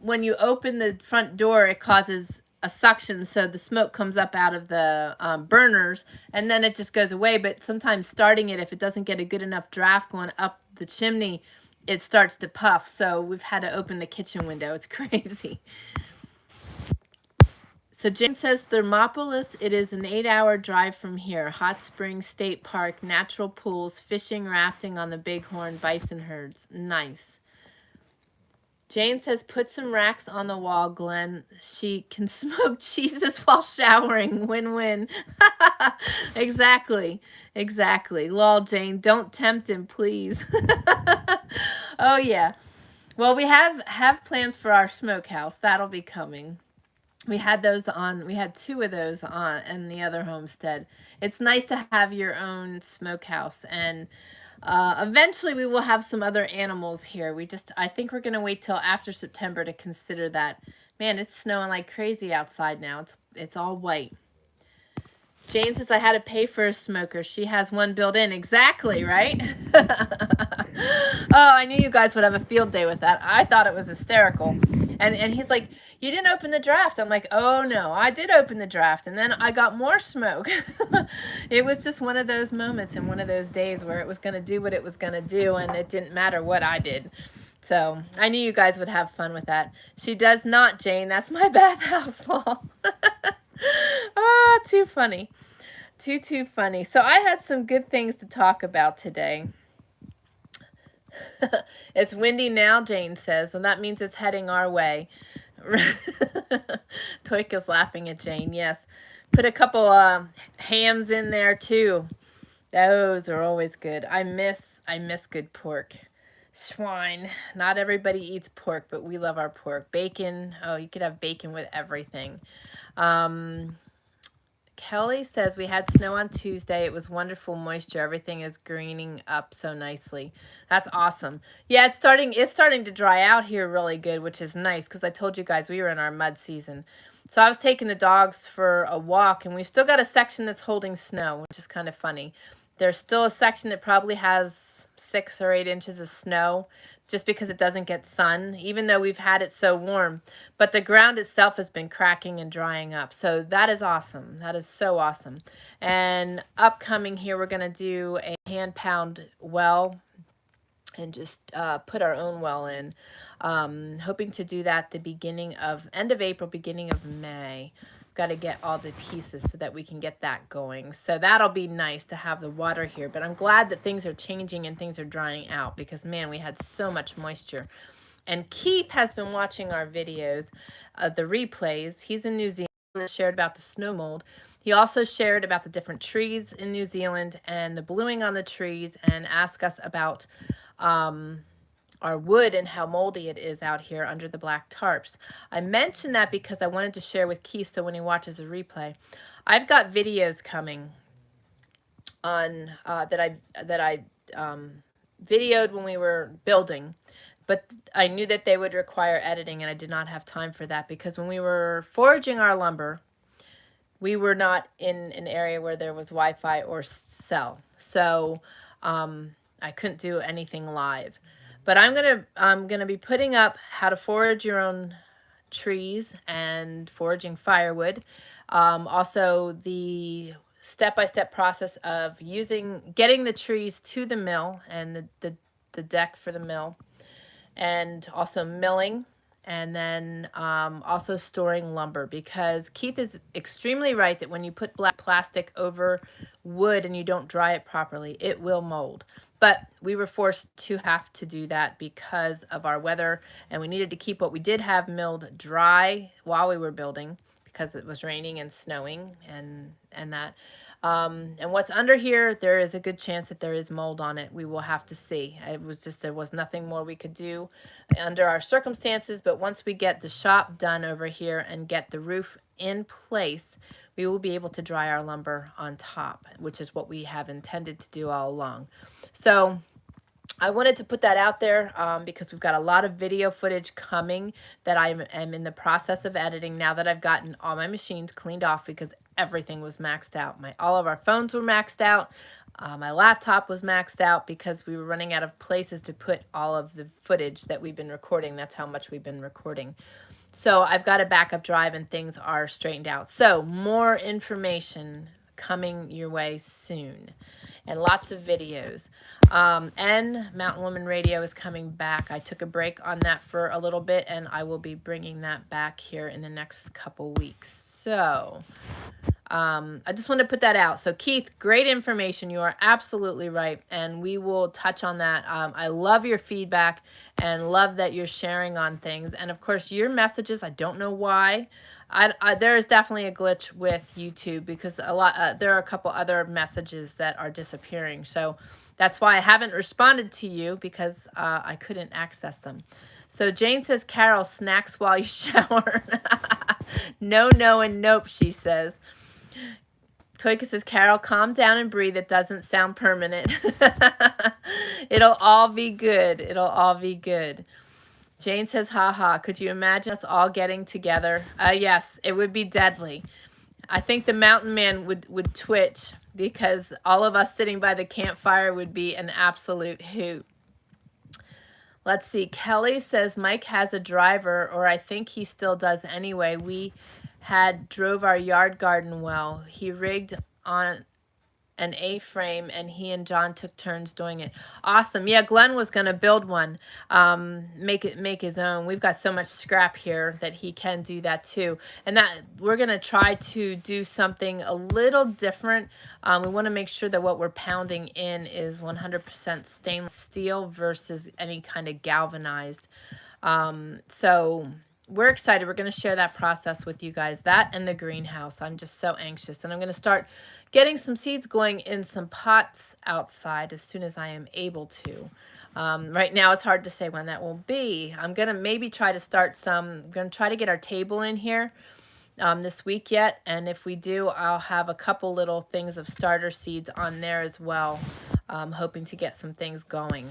When you open the front door, it causes a suction, so the smoke comes up out of the burners, and then it just goes away. But sometimes starting it, if it doesn't get a good enough draft going up the chimney, it starts to puff. So we've had to open the kitchen window. It's crazy. So Jane says, Thermopolis, it is an 8-hour drive from here. Hot Springs State Park, natural pools, fishing, rafting on the Bighorn, bison herds. Nice. Jane says, put some racks on the wall, Glenn. She can smoke Jesus while showering. Win-win. Exactly. Exactly. Lol, Jane, don't tempt him, please. Oh, yeah. Well, we have plans for our smokehouse. That'll be coming. We had 2 of those on in the other homestead. It's nice to have your own smokehouse, and eventually we will have some other animals here. I think we're going to wait till after September to consider that. Man, it's snowing like crazy outside now. It's all white. Jane says, I had to pay for a smoker. She has one built in. Exactly, right? Oh, I knew you guys would have a field day with that. I thought it was hysterical. And he's like, you didn't open the draft. I'm like, oh no, I did open the draft. And then I got more smoke. It was just one of those moments and one of those days where it was going to do what it was going to do. And it didn't matter what I did. So I knew you guys would have fun with that. She does not, Jane. That's my bathhouse law. Ah, too funny. Too funny. So I had some good things to talk about today. It's windy now, Jane says, and that means it's heading our way. Toika's laughing at Jane. Yes. Put a couple hams in there too. Those are always good. I miss good pork. Swine. Not everybody eats pork, but we love our pork. Bacon. Oh, you could have bacon with everything. Kelly says we had snow on Tuesday. It was wonderful moisture. Everything is greening up so nicely. That's awesome. Yeah, it's starting to dry out here really good, which is nice because I told you guys we were in our mud season. So I was taking the dogs for a walk, and we've still got a section that's holding snow, which is kind of funny. There's still a section that probably has 6 or 8 inches of snow just because it doesn't get sun, even though we've had it so warm. But the ground itself has been cracking and drying up. So that is awesome. That is so awesome. And upcoming here, we're going to do a hand pound well and just put our own well in. Hoping to do that the end of April, beginning of May. Got to get all the pieces so that we can get that going. So that'll be nice to have the water here. But I'm glad that things are changing and things are drying out because, man, we had so much moisture. And Keith has been watching our videos, the replays. He's in New Zealand and shared about the snow mold. He also shared about the different trees in New Zealand and the bluing on the trees and asked us about our wood and how moldy it is out here under the black tarps. I mentioned that because I wanted to share with Keith so when he watches a replay. I've got videos coming on that I videoed when we were building, but I knew that they would require editing and I did not have time for that because when we were foraging our lumber, we were not in an area where there was Wi-Fi or cell. So I couldn't do anything live. But I'm gonna be putting up how to forage your own trees and foraging firewood. Also the step-by-step process of getting the trees to the mill and the deck for the mill, and also milling, and then also storing lumber, because Keith is extremely right that when you put black plastic over wood and you don't dry it properly, it will mold. But we were forced to have to do that because of our weather, and we needed to keep what we did have milled dry while we were building because it was raining and snowing and that. And what's under here, there is a good chance that there is mold on it. We will have to see. It was just, there was nothing more we could do under our circumstances. But once we get the shop done over here and get the roof in place, we will be able to dry our lumber on top, which is what we have intended to do all along. So I wanted to put that out there because we've got a lot of video footage coming that I am in the process of editing now that I've gotten all my machines cleaned off because everything was maxed out. All of our phones were maxed out. My laptop was maxed out because we were running out of places to put all of the footage that we've been recording. That's how much we've been recording. So I've got a backup drive and things are straightened out. So more information coming your way soon, and lots of videos. And Mountain Woman Radio is coming back. I took a break on that for a little bit, and I will be bringing that back here in the next couple weeks. So I just want to put that out. So Keith, great information. You are absolutely right, and we will touch on that. I love your feedback and love that you're sharing on things. And of course, your messages, I don't know why. There is definitely a glitch with YouTube because there are a couple other messages that are disappearing. So that's why I haven't responded to you, because I couldn't access them. So Jane says, Carol, snacks while you shower. No, and nope, she says. Toyka says, Carol, calm down and breathe. It doesn't sound permanent. It'll all be good. It'll all be good. Jane says, haha, could you imagine us all getting together? Yes, it would be deadly. I think the mountain man would twitch because all of us sitting by the campfire would be an absolute hoot. Let's see. Kelly says, Mike has a driver, or I think he still does anyway. We drove our yard garden well. He rigged on an A-frame, and he and John took turns doing it. Awesome. Yeah, Glenn was going to build one, make his own. We've got so much scrap here that he can do that too. And that we're going to try to do something a little different. We want to make sure that what we're pounding in is 100% stainless steel versus any kind of galvanized. So we're excited. We're going to share that process with you guys, that and the greenhouse. I'm just so anxious, and I'm going to start getting some seeds going in some pots outside as soon as I am able to. Right now, it's hard to say when that will be. I'm going to maybe try to start I'm going to try to get our table in here this week yet, and if we do, I'll have a couple little things of starter seeds on there as well, hoping to get some things going.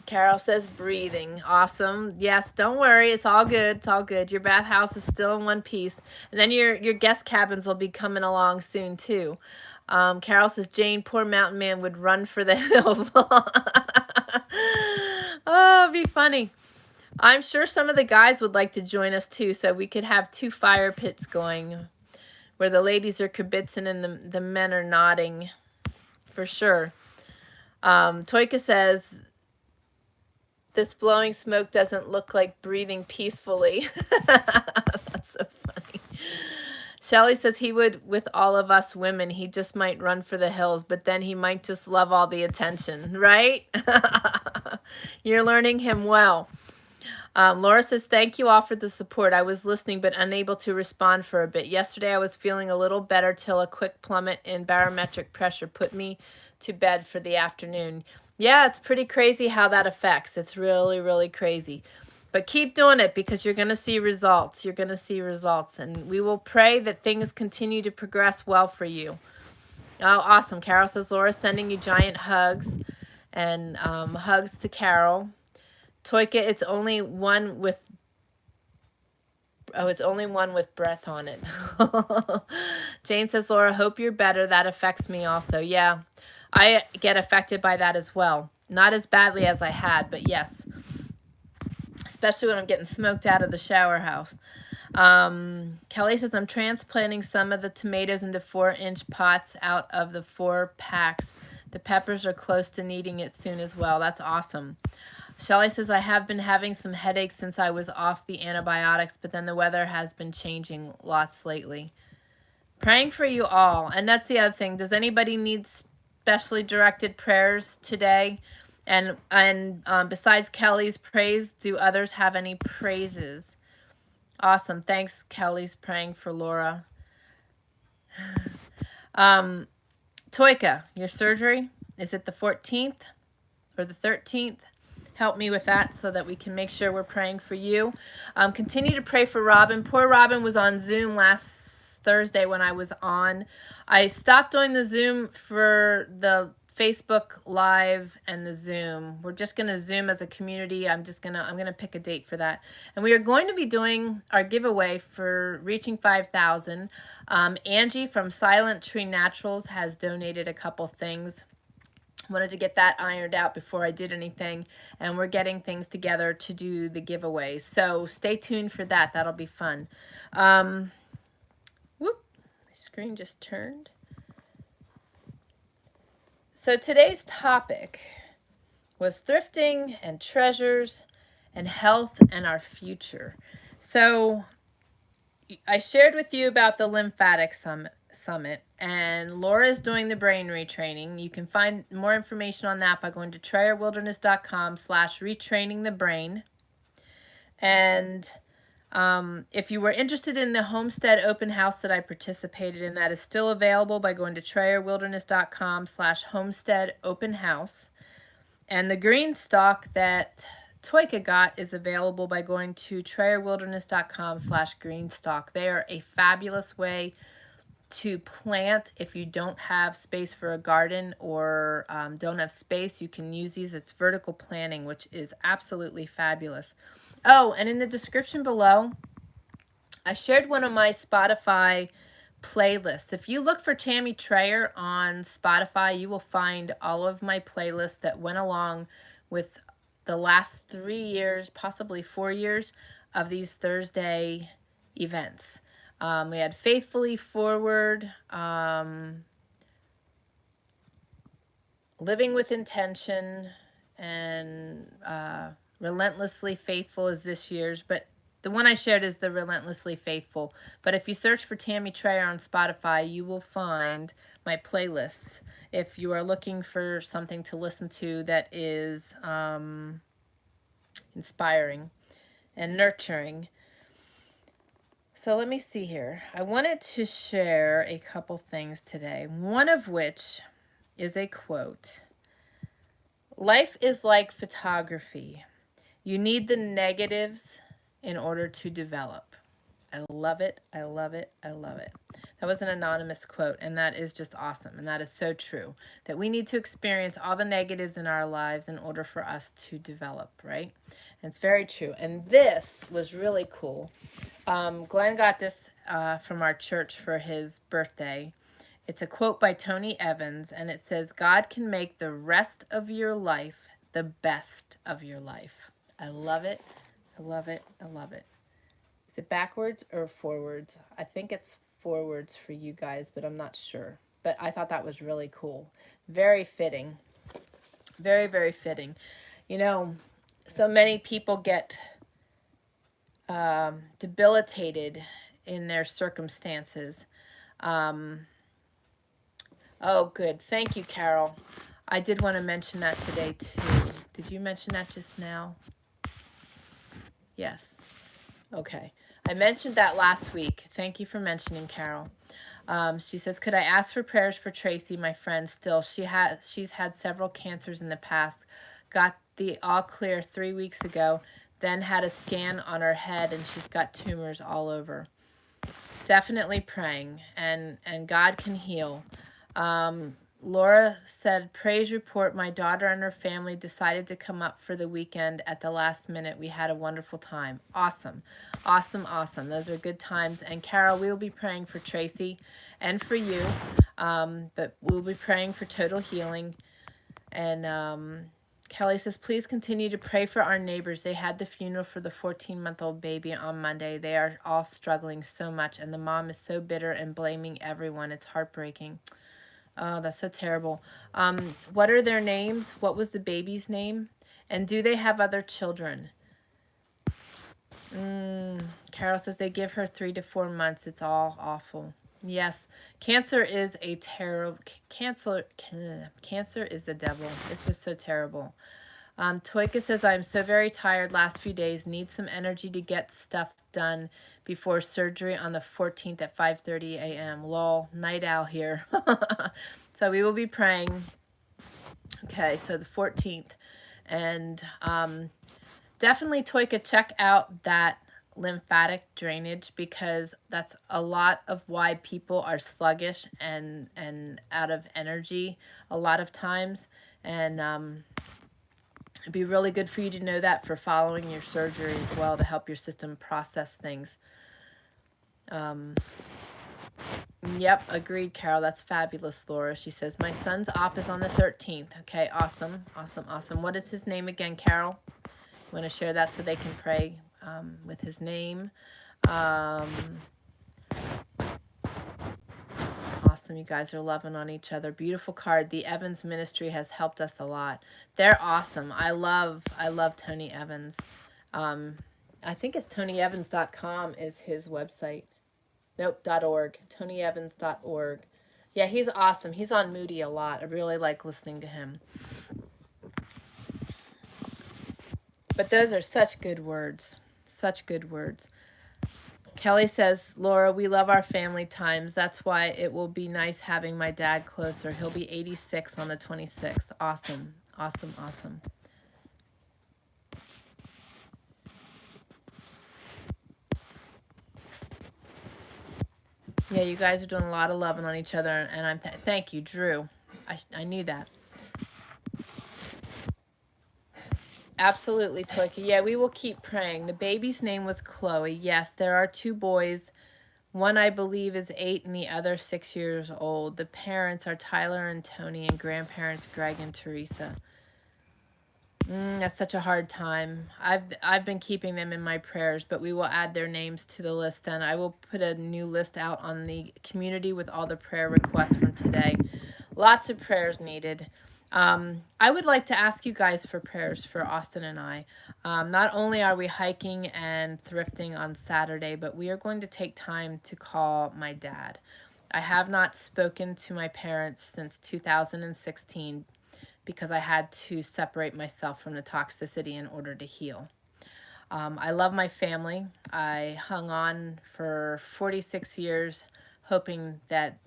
Carol says breathing. Awesome. Yes, don't worry. It's all good. It's all good. Your bathhouse is still in one piece. And then your guest cabins will be coming along soon too. Carol says, Jane, poor mountain man would run for the hills. Oh, it'd be funny. I'm sure some of the guys would like to join us too, so we could have 2 fire pits going where the ladies are kibitzing and the men are nodding for sure. Toyka says, this blowing smoke doesn't look like breathing peacefully. That's so funny. Shelly says he would with all of us women. He just might run for the hills, but then he might just love all the attention, right? You're learning him well. Laura says, thank you all for the support. I was listening but unable to respond for a bit. Yesterday I was feeling a little better till a quick plummet in barometric pressure put me to bed for the afternoon. Yeah, it's pretty crazy how that affects. It's really, really crazy. But keep doing it because you're going to see results. You're going to see results. And we will pray that things continue to progress well for you. Oh, awesome. Carol says, Laura, sending you giant hugs. And hugs to Carol. Toika, it's only one with breath on it. Jane says, Laura, hope you're better. That affects me also. Yeah, I get affected by that as well. Not as badly as I had, but yes. Especially when I'm getting smoked out of the shower house. Kelly says, I'm transplanting some of the tomatoes into 4-inch pots out of the 4 packs. The peppers are close to needing it soon as well. That's awesome. Shelly says, I have been having some headaches since I was off the antibiotics, but then the weather has been changing lots lately. Praying for you all. And that's the other thing. Does anybody need specially directed prayers today? And besides Kelly's praise, do others have any praises? Awesome. Thanks, Kelly's praying for Laura. Toika, your surgery, is it the 14th or the 13th? Help me with that so that we can make sure we're praying for you. Continue to pray for Robin. Poor Robin was on Zoom last Thursday when I was on. I stopped doing the Zoom for the Facebook Live and the Zoom. We're just going to Zoom as a community. I'm going to pick a date for that. And we are going to be doing our giveaway for reaching 5,000. Angie from Silent Tree Naturals has donated a couple things. Wanted to get that ironed out before I did anything, and we're getting things together to do the giveaway. So stay tuned for that. That'll be fun. Whoop, my screen just turned. So today's topic was thrifting and treasures and health and our future. So I shared with you about the lymphatic summit, and Laura is doing the brain retraining. You can find more information on that by going to trayerwilderness.com/retrainingthebrain. And if you were interested in the Homestead open house that I participated in, that is still available by going to trayerwilderness.com/homestead open house. And the green stock that Toika got is available by going to trayerwilderness.com/greenstock. They are a fabulous way to plant. If you don't have space for a garden or don't have space, you can use these. It's vertical planting, which is absolutely fabulous. Oh, and in the description below, I shared one of my Spotify playlists. If you look for Tammy Trayer on Spotify, you will find all of my playlists that went along with the last 3 years, possibly 4 years of these Thursday events. We had Faithfully Forward, Living with Intention, and Relentlessly Faithful is this year's. But the one I shared is the Relentlessly Faithful. But if you search for Tammy Trayer on Spotify, you will find my playlists. If you are looking for something to listen to that is inspiring and nurturing. So let me see here. I wanted to share a couple things today, one of which is a quote. Life is like photography. You need the negatives in order to develop. I love it. I love it. I love it. That was an anonymous quote, and that is just awesome. And that is so true, that we need to experience all the negatives in our lives in order for us to develop, right? And it's very true. And this was really cool. Glenn got this from our church for his birthday. It's a quote by Tony Evans, and it says, God can make the rest of your life the best of your life. I love it. I love it. I love it. Is it backwards or forwards? I think it's forwards for you guys, but I'm not sure. But I thought that was really cool. Very fitting. Very, very fitting. You know, so many people get debilitated in their circumstances. Oh, good. Thank you, Carol. I did want to mention that today, too. Did you mention that just now? Yes. Okay. I mentioned that last week. Thank you for mentioning, Carol. She says, could I ask for prayers for Tracy, my friend? Still, she's had several cancers in the past. Got the all clear 3 weeks ago, then had a scan on her head, and she's got tumors all over. Definitely praying, and God can heal. Laura said, praise report, my daughter and her family decided to come up for the weekend at the last minute. We had a wonderful time. Awesome. Awesome, awesome. Those are good times. And Carol, we will be praying for Tracy and for you, but we'll be praying for total healing. And Kelly says, please continue to pray for our neighbors. They had the funeral for the 14-month-old baby on Monday. They are all struggling so much, and the mom is so bitter and blaming everyone. It's heartbreaking. Oh, that's so terrible. What are their names? What was the baby's name? And do they have other children? Carol says they give her 3 to 4 months. It's all awful. Yes, cancer is a terrible, cancer is the devil. It's just so terrible. Toika says, I'm so very tired last few days. Need some energy to get stuff done before surgery on the 14th at 5:30 a.m. Lol, night owl here. So we will be praying. Okay, so the 14th. And definitely, Toika, check out that lymphatic drainage, because that's a lot of why people are sluggish and out of energy a lot of times. And it'd be really good for you to know that for following your surgery as well, to help your system process things. Yep, agreed, Carol. That's fabulous, Laura. She says, my son's op is on the 13th. Okay, awesome, awesome, awesome. What is his name again, Carol? You want to share that so they can pray with his name? Awesome, you guys are loving on each other. Beautiful card. The Evans Ministry has helped us a lot. They're awesome. I love Tony Evans. I think it's TonyEvans.com is his website. Nope, .org. TonyEvans.org. Yeah, he's awesome. He's on Moody a lot. I really like listening to him. But those are such good words. Such good words. Kelly says, Laura, we love our family times. That's why it will be nice having my dad closer. He'll be 86 on the 26th. Awesome. Awesome, awesome. Yeah, you guys are doing a lot of loving on each other, and I'm thank you, Drew. I knew that. Absolutely, Toika. Yeah, we will keep praying. The baby's name was Chloe. Yes, there are 2 boys. One, I believe, is 8 and the other 6 years old. The parents are Tyler and Tony, and grandparents Greg and Teresa. That's such a hard time. I've been keeping them in my prayers, but we will add their names to the list. Then I will put a new list out on the community with all the prayer requests from today. Lots of prayers needed. I would like to ask you guys for prayers for Austin and I. Not only are we hiking and thrifting on Saturday, but we are going to take time to call my dad. I have not spoken to my parents since 2016 because I had to separate myself from the toxicity in order to heal. I love my family. I hung on for 46 years hoping that,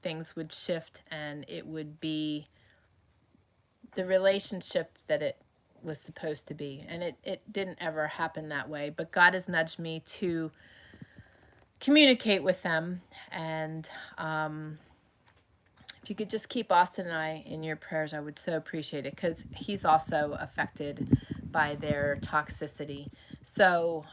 things would shift and it would be the relationship that it was supposed to be. And it didn't ever happen that way. But God has nudged me to communicate with them. And if you could just keep Austin and I in your prayers, I would so appreciate it, because he's also affected by their toxicity. So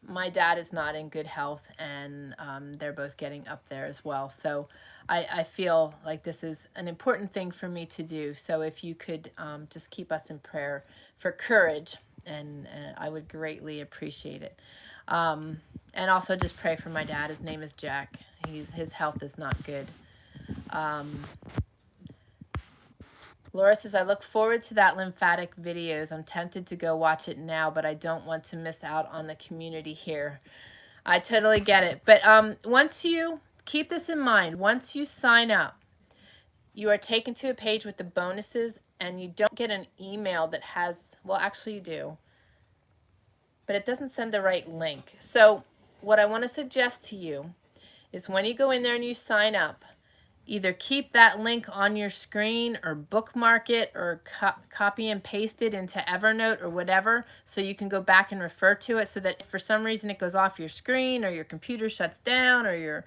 my dad is not in good health, and they're both getting up there as well. So I feel like this is an important thing for me to do. So if you could just keep us in prayer for courage, and I would greatly appreciate it. And also just pray for my dad. His name is Jack. His health is not good. Laura says, I look forward to that lymphatic videos. I'm tempted to go watch it now, but I don't want to miss out on the community here. I totally get it. But once you keep this in mind, once you sign up, you are taken to a page with the bonuses, and you don't get an email that has, well, actually you do, but it doesn't send the right link. So what I want to suggest to you is when you go in there and you sign up, either keep that link on your screen or bookmark it or copy and paste it into Evernote or whatever, so you can go back and refer to it, so that if for some reason it goes off your screen or your computer shuts down or your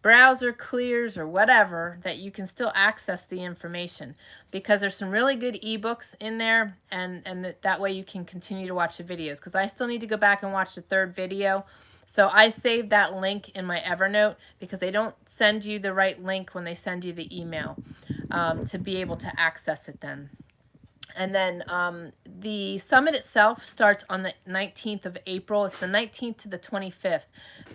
browser clears or whatever, that you can still access the information, because there's some really good ebooks in there, and that way you can continue to watch the videos, because I still need to go back and watch the third video. So I saved that link in my Evernote, because they don't send you the right link when they send you the email to be able to access it then. And then the summit itself starts on the 19th of April. It's the 19th to the 25th.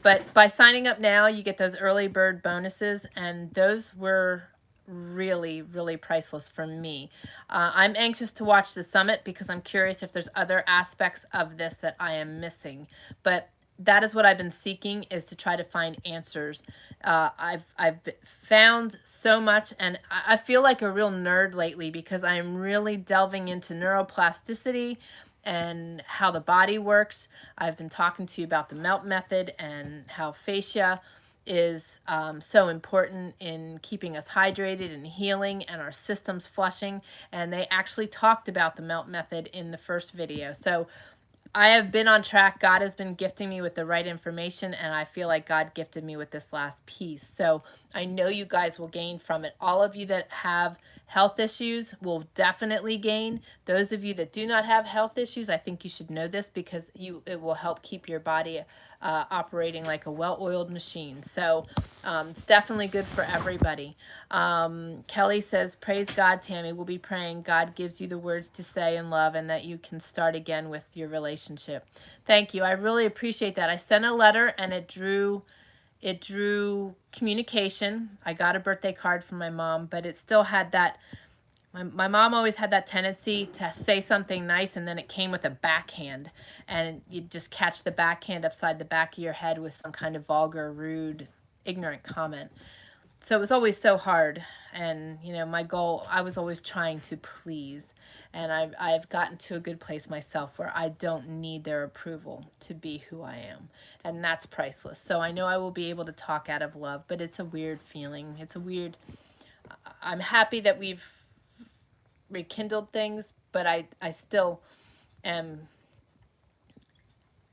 But by signing up now, you get those early bird bonuses, and those were really, really priceless for me. I'm anxious to watch the summit, because I'm curious if there's other aspects of this that I am missing. But that is what I've been seeking, is to try to find answers. I've found so much, and I feel like a real nerd lately, because I'm really delving into neuroplasticity and how the body works. I've been talking to you about the melt method and how fascia is so important in keeping us hydrated and healing and our systems flushing. And they actually talked about the melt method in the first video. So I have been on track. God has been gifting me with the right information, and I feel like God gifted me with this last piece. So I know you guys will gain from it. All of you that have health issues will definitely gain. Those of you that do not have health issues, I think you should know this, because it will help keep your body operating like a well-oiled machine. So it's definitely good for everybody. Kelly says, praise God, Tammy. We'll be praying God gives you the words to say in love, and that you can start again with your relationship. Thank you. I really appreciate that. I sent a letter, and it drew communication. I got a birthday card from my mom, but it still had that. My mom always had that tendency to say something nice, and then it came with a backhand, and you'd just catch the backhand upside the back of your head with some kind of vulgar, rude, ignorant comment. So it was always so hard. And, you know, my goal, I was always trying to please. And I've gotten to a good place myself where I don't need their approval to be who I am. And that's priceless. So I know I will be able to talk out of love, but it's a weird feeling. I'm happy that we've rekindled things, but I still am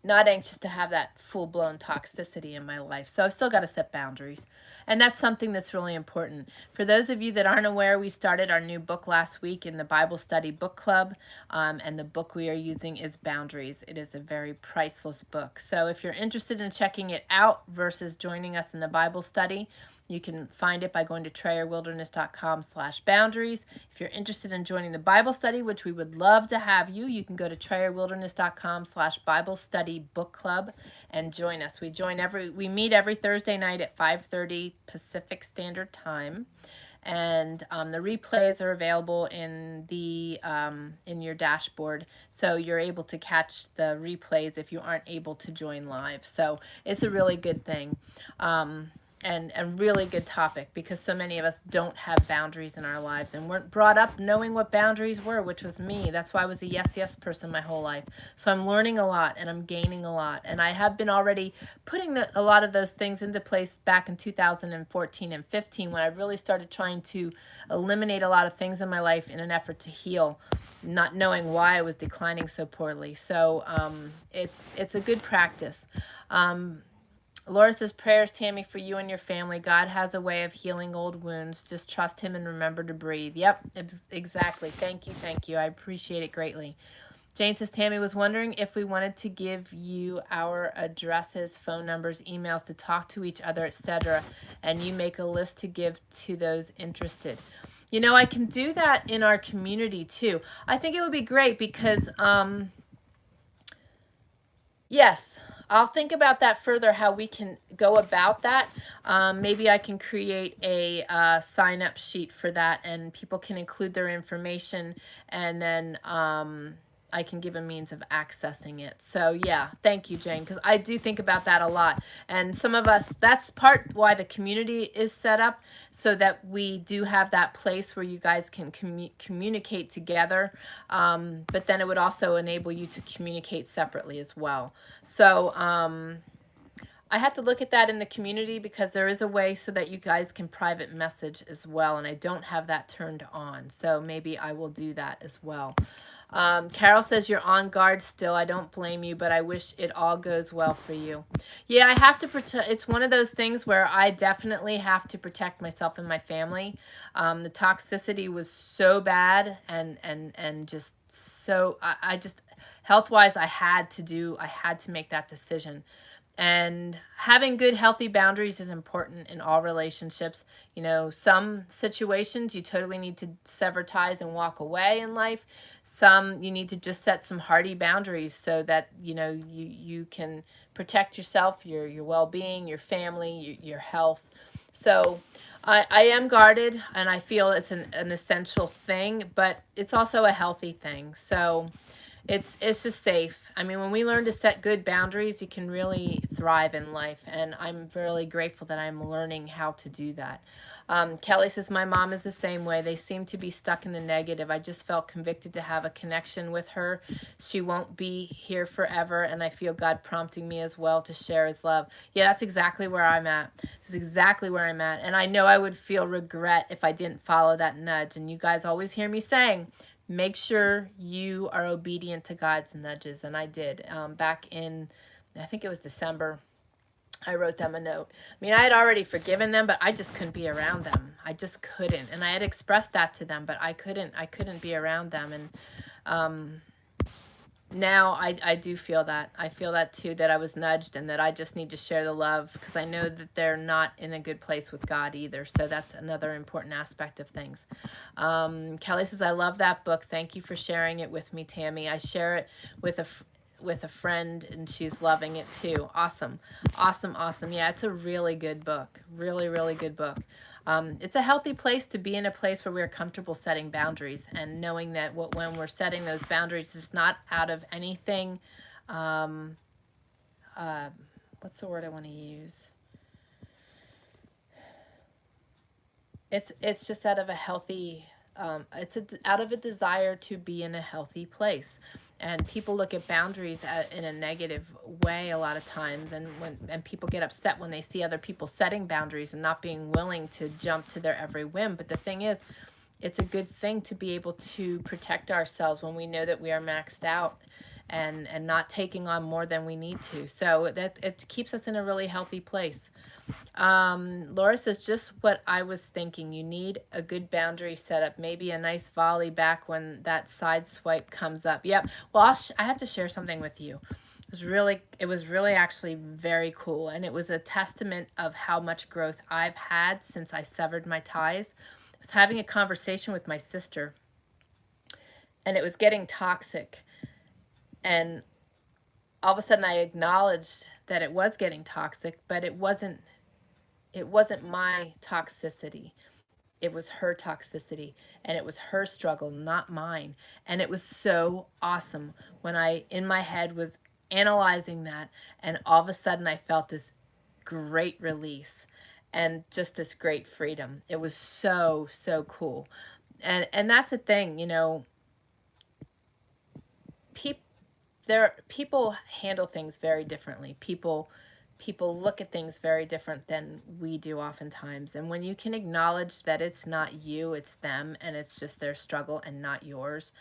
not anxious to have that full-blown toxicity in my life. So I've still got to set boundaries. And that's something that's really important. For those of you that aren't aware, we started our new book last week in the Bible Study Book Club. And the book we are using is Boundaries. It is a very priceless book. So if you're interested in checking it out versus joining us in the Bible study, you can find it by going to TrayerWilderness.com/boundaries. If you're interested in joining the Bible study, which we would love to have you, you can go to TrayerWilderness.com/Bible study book club and join us. We meet every Thursday night at 5:30 Pacific Standard Time. And the replays are available in your dashboard, so you're able to catch the replays if you aren't able to join live. So it's a really good thing. And really good topic, because so many of us don't have boundaries in our lives and weren't brought up knowing what boundaries were, which was me. That's why I was a yes person my whole life. So I'm learning a lot, and I'm gaining a lot. And I have been already putting a lot of those things into place back in 2014 and 15, when I really started trying to eliminate a lot of things in my life in an effort to heal, not knowing why I was declining so poorly. So it's a good practice. Laura says, prayers, Tammy, for you and your family. God has a way of healing old wounds. Just trust him and remember to breathe. Yep, exactly. Thank you. I appreciate it greatly. Jane says, Tammy was wondering if we wanted to give you our addresses, phone numbers, emails to talk to each other, etc., and you make a list to give to those interested. You know, I can do that in our community too. I think it would be great, because yes, I'll think about that further, how we can go about that. Maybe I can create a sign-up sheet for that, and people can include their information, and then I can give a means of accessing it. So yeah, thank you, Jane, because I do think about that a lot. And some of us, that's part why the community is set up, so that we do have that place where you guys can communicate together. But then it would also enable you to communicate separately as well. So I have to look at that in the community, because there is a way so that you guys can private message as well, and I don't have that turned on. So maybe I will do that as well. Carol says you're on guard still. I don't blame you, but I wish it all goes well for you. Yeah, I have to protect. It's one of those things where I definitely have to protect myself and my family. The toxicity was so bad, and just so I just health wise, I had to make that decision. And having good, healthy boundaries is important in all relationships. You know, some situations you totally need to sever ties and walk away in life. Some you need to just set some hardy boundaries so that, you know, you can protect yourself, your well-being, your family, your health. So I am guarded, and I feel it's an essential thing, but it's also a healthy thing. So it's just safe. I mean, when we learn to set good boundaries, you can really thrive in life. And I'm really grateful that I'm learning how to do that. Kelly says, my mom is the same way. They seem to be stuck in the negative. I just felt convicted to have a connection with her. She won't be here forever. And I feel God prompting me as well to share his love. Yeah, that's exactly where I'm at. That's exactly where I'm at. And I know I would feel regret if I didn't follow that nudge. And you guys always hear me saying, make sure you are obedient to God's nudges. And I did. Back in, I think it was December, I wrote them a note. I mean, I had already forgiven them, but I just couldn't be around them. I just couldn't. And I had expressed that to them, but I couldn't be around them. And now I do feel that. I feel that too, that I was nudged, and that I just need to share the love, because I know that they're not in a good place with God either. So that's another important aspect of things. Kelly says, I love that book. Thank you for sharing it with me, Tammy. I share it with a friend, and she's loving it too. Awesome. Awesome. Awesome. Yeah, it's a really good book. Really, really good book. It's a healthy place to be, in a place where we're comfortable setting boundaries, and knowing that when we're setting those boundaries, it's not out of anything. What's the word I want to use? It's just out of a healthy, out of a desire to be in a healthy place. And people look at boundaries in a negative way a lot of times, and people get upset when they see other people setting boundaries and not being willing to jump to their every whim. But the thing is, it's a good thing to be able to protect ourselves when we know that we are maxed out, and not taking on more than we need to. So that it keeps us in a really healthy place. Laura says, just what I was thinking. You need a good boundary setup, maybe a nice volley back when that side swipe comes up. Yep. Well, I have to share something with you. It was really actually very cool. And it was a testament of how much growth I've had since I severed my ties. I was having a conversation with my sister, and it was getting toxic. And all of a sudden I acknowledged that it was getting toxic, but it wasn't my toxicity. It was her toxicity, and it was her struggle, not mine. And it was so awesome when I, in my head, was analyzing that, and all of a sudden I felt this great release and just this great freedom. It was so, so cool. And that's the thing, you know, people handle things very differently. People look at things very different than we do oftentimes. And when you can acknowledge that it's not you, it's them, and it's just their struggle and not yours,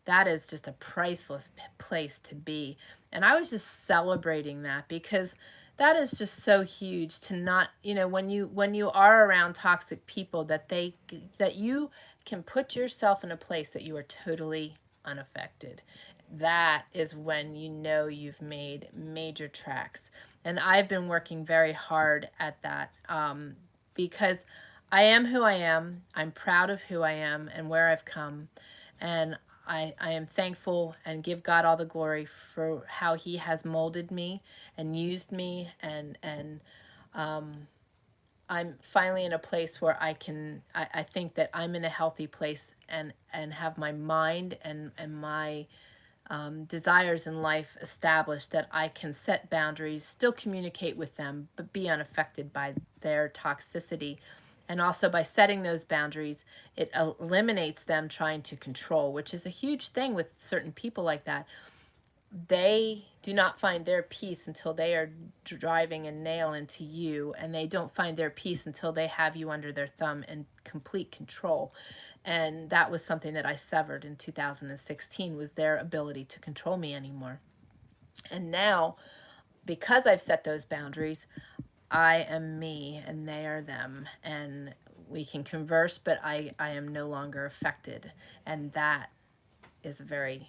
that is just a priceless place to be. And I was just celebrating that, because that is just so huge to not, you know, when you are around toxic people, that you can put yourself in a place that you are totally unaffected. That is when you know you've made major tracks. And I've been working very hard at that, because I am who I am. I'm proud of who I am and where I've come. And I am thankful and give God all the glory for how he has molded me and used me. And I'm finally in a place where I think that I'm in a healthy place, and have my mind and my desires in life established, that I can set boundaries, still communicate with them, but be unaffected by their toxicity. And also by setting those boundaries, it eliminates them trying to control, which is a huge thing with certain people like that. They do not find their peace until they are driving a nail into you, and they don't find their peace until they have you under their thumb in complete control. And that was something that I severed in 2016, was their ability to control me anymore. And now, because I've set those boundaries, I am me and they are them, and we can converse, but I am no longer affected. And that is a very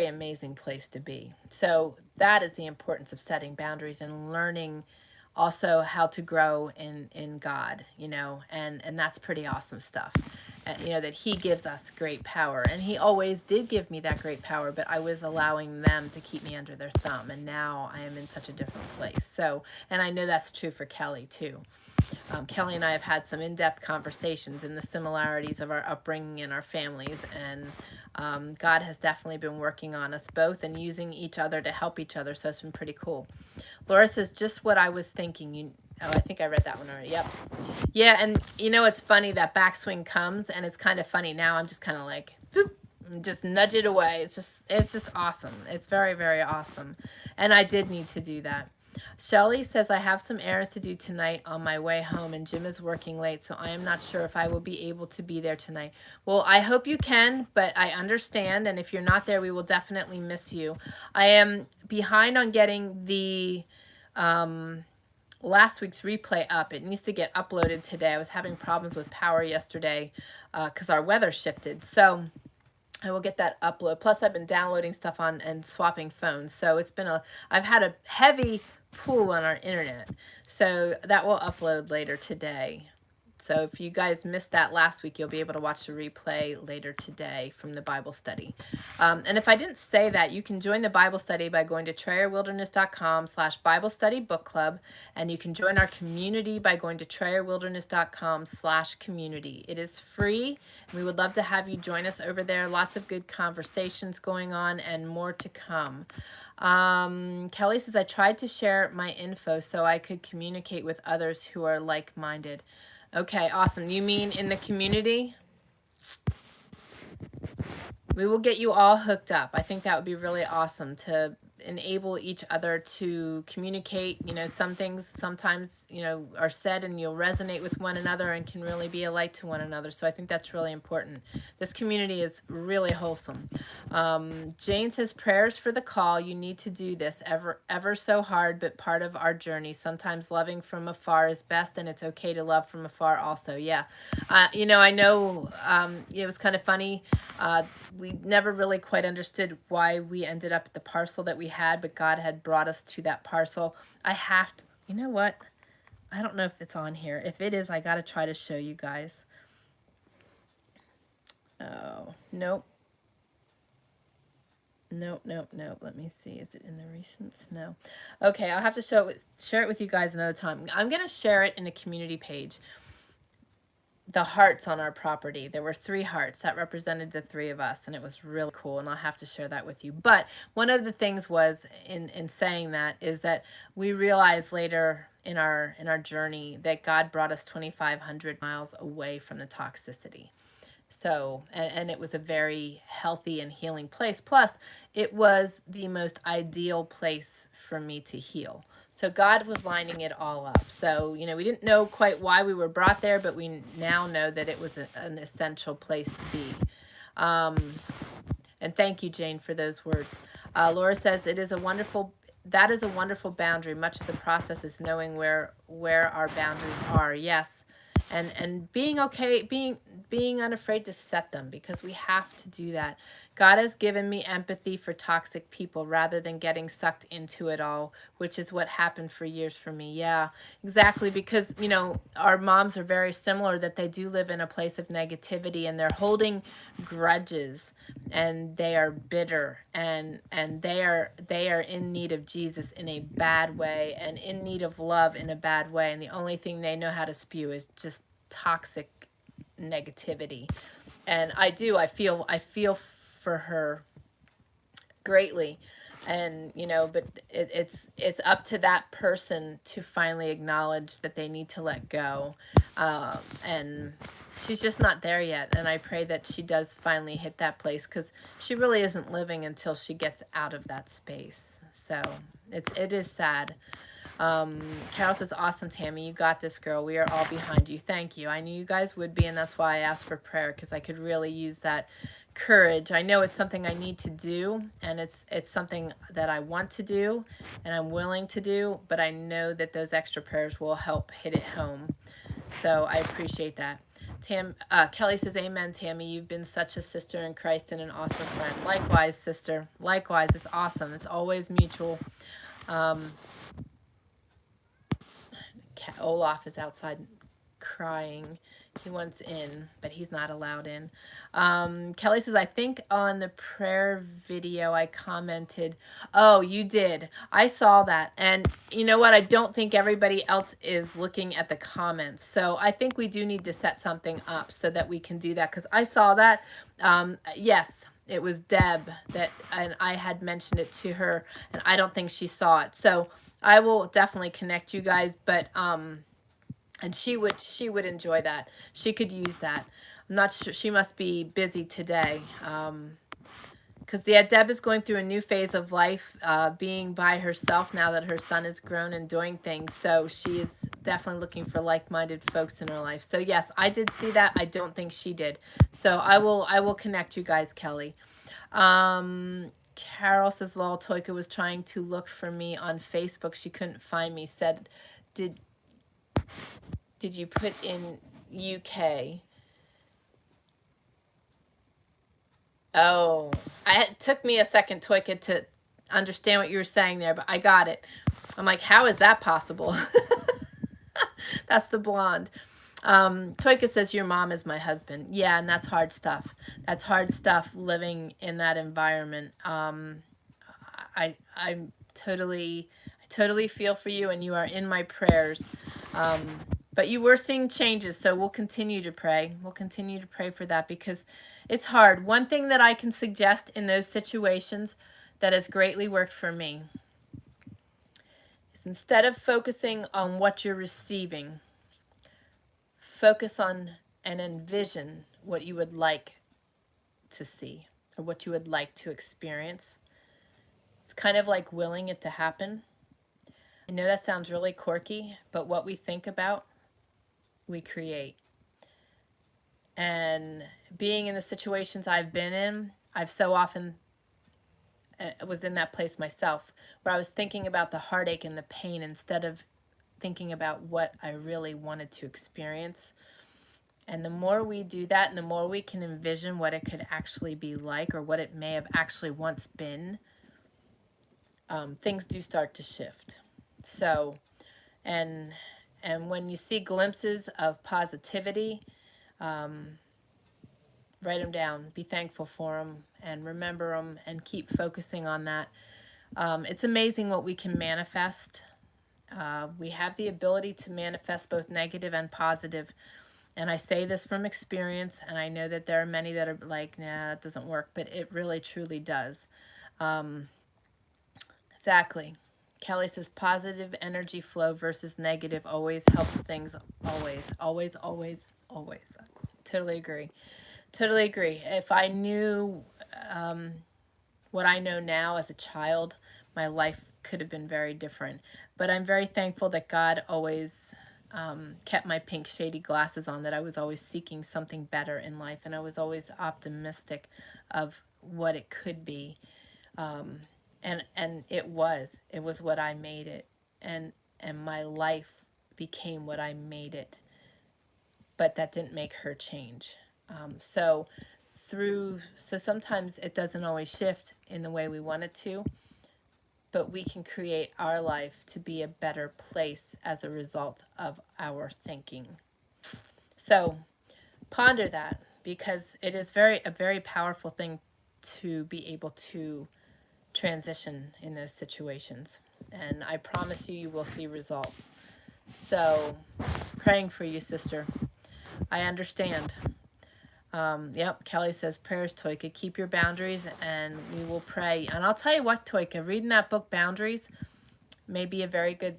amazing place to be. So that is the importance of setting boundaries and learning also how to grow in God, and that's pretty awesome stuff. That he gives us great power, and he always did give me that great power, but I was allowing them to keep me under their thumb, and now I am in such a different place. So, and I know that's true for Kelly too. Kelly and I have had some in-depth conversations in the similarities of our upbringing and our families, and God has definitely been working on us both and using each other to help each other, so it's been pretty cool. Laura says, just what I was thinking. I think I read that one already. Yep. Yeah, and it's funny, that backswing comes, and it's kind of funny now. I'm just kind of like, boop, just nudge it away. It's just awesome. It's very, very awesome. And I did need to do that. Shelly says, I have some errands to do tonight on my way home, and Jim is working late, so I am not sure if I will be able to be there tonight. Well, I hope you can, but I understand, and if you're not there, we will definitely miss you. I am behind on getting the last week's replay up. It needs to get uploaded today. I was having problems with power yesterday because our weather shifted, so I will get that upload. Plus, I've been downloading stuff on and swapping phones, so I've had a heavy pool on our internet, so that will upload later today. So if you guys missed that last week, you'll be able to watch the replay later today from the Bible study. And if I didn't say that, you can join the Bible study by going to TrayerWilderness.com/Bible Study Book Club. And you can join our community by going to TrayerWilderness.com/community. It is free. We would love to have you join us over there. Lots of good conversations going on and more to come. Kelly says, I tried to share my info so I could communicate with others who are like-minded. Okay, awesome. You mean in the community? We will get you all hooked up. I think that would be really awesome to enable each other to communicate. Some things sometimes, are said and you'll resonate with one another and can really be a light to one another. So I think that's really important. This community is really wholesome. Jane says, prayers for the call. You need to do this ever so hard, but part of our journey. Sometimes loving from afar is best, and it's okay to love from afar also. Yeah. I know it was kind of funny. We never really quite understood why we ended up at the parcel that we had, but God had brought us to that parcel. You know what? I don't know if it's on here. If it is, I got to try to show you guys. Oh, nope. Nope. Let me see. Is it in the recents? No. Okay, I'll have to share it with you guys another time. I'm going to share it in the community page. The hearts on our property. There were 3 hearts that represented the 3 of us, and it was really cool, and I'll have to share that with you. But one of the things was in saying that is that we realized later in our journey that God brought us 2,500 miles away from the toxicity. So, and it was a very healthy and healing place. Plus, it was the most ideal place for me to heal. So God was lining it all up. So, we didn't know quite why we were brought there, but we now know that it was an essential place to be. And thank you, Jane, for those words. Laura says, that is a wonderful boundary. Much of the process is knowing where our boundaries are. Yes. And being okay, being unafraid to set them, because we have to do that. God has given me empathy for toxic people rather than getting sucked into it all, which is what happened for years for me. Yeah, exactly. Because, our moms are very similar, that they do live in a place of negativity, and they're holding grudges, and they are bitter, and they are in need of Jesus in a bad way, and in need of love in a bad way. And the only thing they know how to spew is just toxic negativity. And I feel for her greatly. And but it's up to that person to finally acknowledge that they need to let go. And she's just not there yet, and I pray that she does finally hit that place, because she really isn't living until she gets out of that space. So it is sad. Carol says, awesome, Tammy, you got this, girl. We are all behind you. Thank you. I knew you guys would be, and that's why I asked for prayer, because I could really use that courage. I know it's something I need to do, and it's something that I want to do and I'm willing to do, but I know that those extra prayers will help hit it home. So I appreciate that. Kelly says, amen, Tammy. You've been such a sister in Christ and an awesome friend. Likewise, sister. Likewise. It's awesome. It's always mutual. Olaf is outside crying. He wants in, but he's not allowed in. Kelly says, I think on the prayer video I commented. Oh, you did. I saw that. And you know what? I don't think everybody else is looking at the comments. So I think we do need to set something up so that we can do that, because I saw that. Yes, it was Deb and I had mentioned it to her, and I don't think she saw it. So I will definitely connect you guys, but and she would enjoy that. She could use that. I'm not sure. She must be busy today. Because Deb is going through a new phase of life, being by herself now that her son is grown and doing things. So she is definitely looking for like-minded folks in her life. So yes, I did see that. I don't think she did. So I will connect you guys, Kelly. Carol says, Lol, Toyka was trying to look for me on Facebook. She couldn't find me. Said, did you put in UK? Oh, it took me a second, Toyka, to understand what you were saying there, but I got it. I'm like, how is that possible? That's the blonde. Toyka says, your mom is my husband. Yeah, and that's hard stuff. That's hard stuff, living in that environment. I totally feel for you, and you are in my prayers. But you were seeing changes, so we'll continue to pray. We'll continue to pray for that, because it's hard. One thing that I can suggest in those situations that has greatly worked for me is, instead of focusing on what you're receiving, focus on and envision what you would like to see or what you would like to experience. It's kind of like willing it to happen. I know that sounds really quirky, but what we think about, we create. And being in the situations I've been in, I've so often was in that place myself, where I was thinking about the heartache and the pain instead of thinking about what I really wanted to experience. And the more we do that, and the more we can envision what it could actually be like, or what it may have actually once been, things do start to shift. So, and when you see glimpses of positivity, write them down, be thankful for them, and remember them, and keep focusing on that. It's amazing what we can manifest. We have the ability to manifest both negative and positive. And I say this from experience, and I know that there are many that are like, nah, that doesn't work, but it really, truly does. Exactly. Kelly says, positive energy flow versus negative always helps things. Always, always, always, always. Totally agree. Totally agree. If I knew what I know now as a child, my life could have been very different. But I'm very thankful that God always kept my pink shady glasses on, that I was always seeking something better in life, and I was always optimistic of what it could be. And it was what I made it, and my life became what I made it. But that didn't make her change. So sometimes it doesn't always shift in the way we want it to, but we can create our life to be a better place as a result of our thinking. So ponder that, because it is a very powerful thing to be able to transition in those situations. And I promise you, you will see results. So praying for you, sister. I understand. Yep, Kelly says, prayers, Toika. Keep your boundaries and we will pray. And I'll tell you what, Toika, reading that book, Boundaries, may be a very good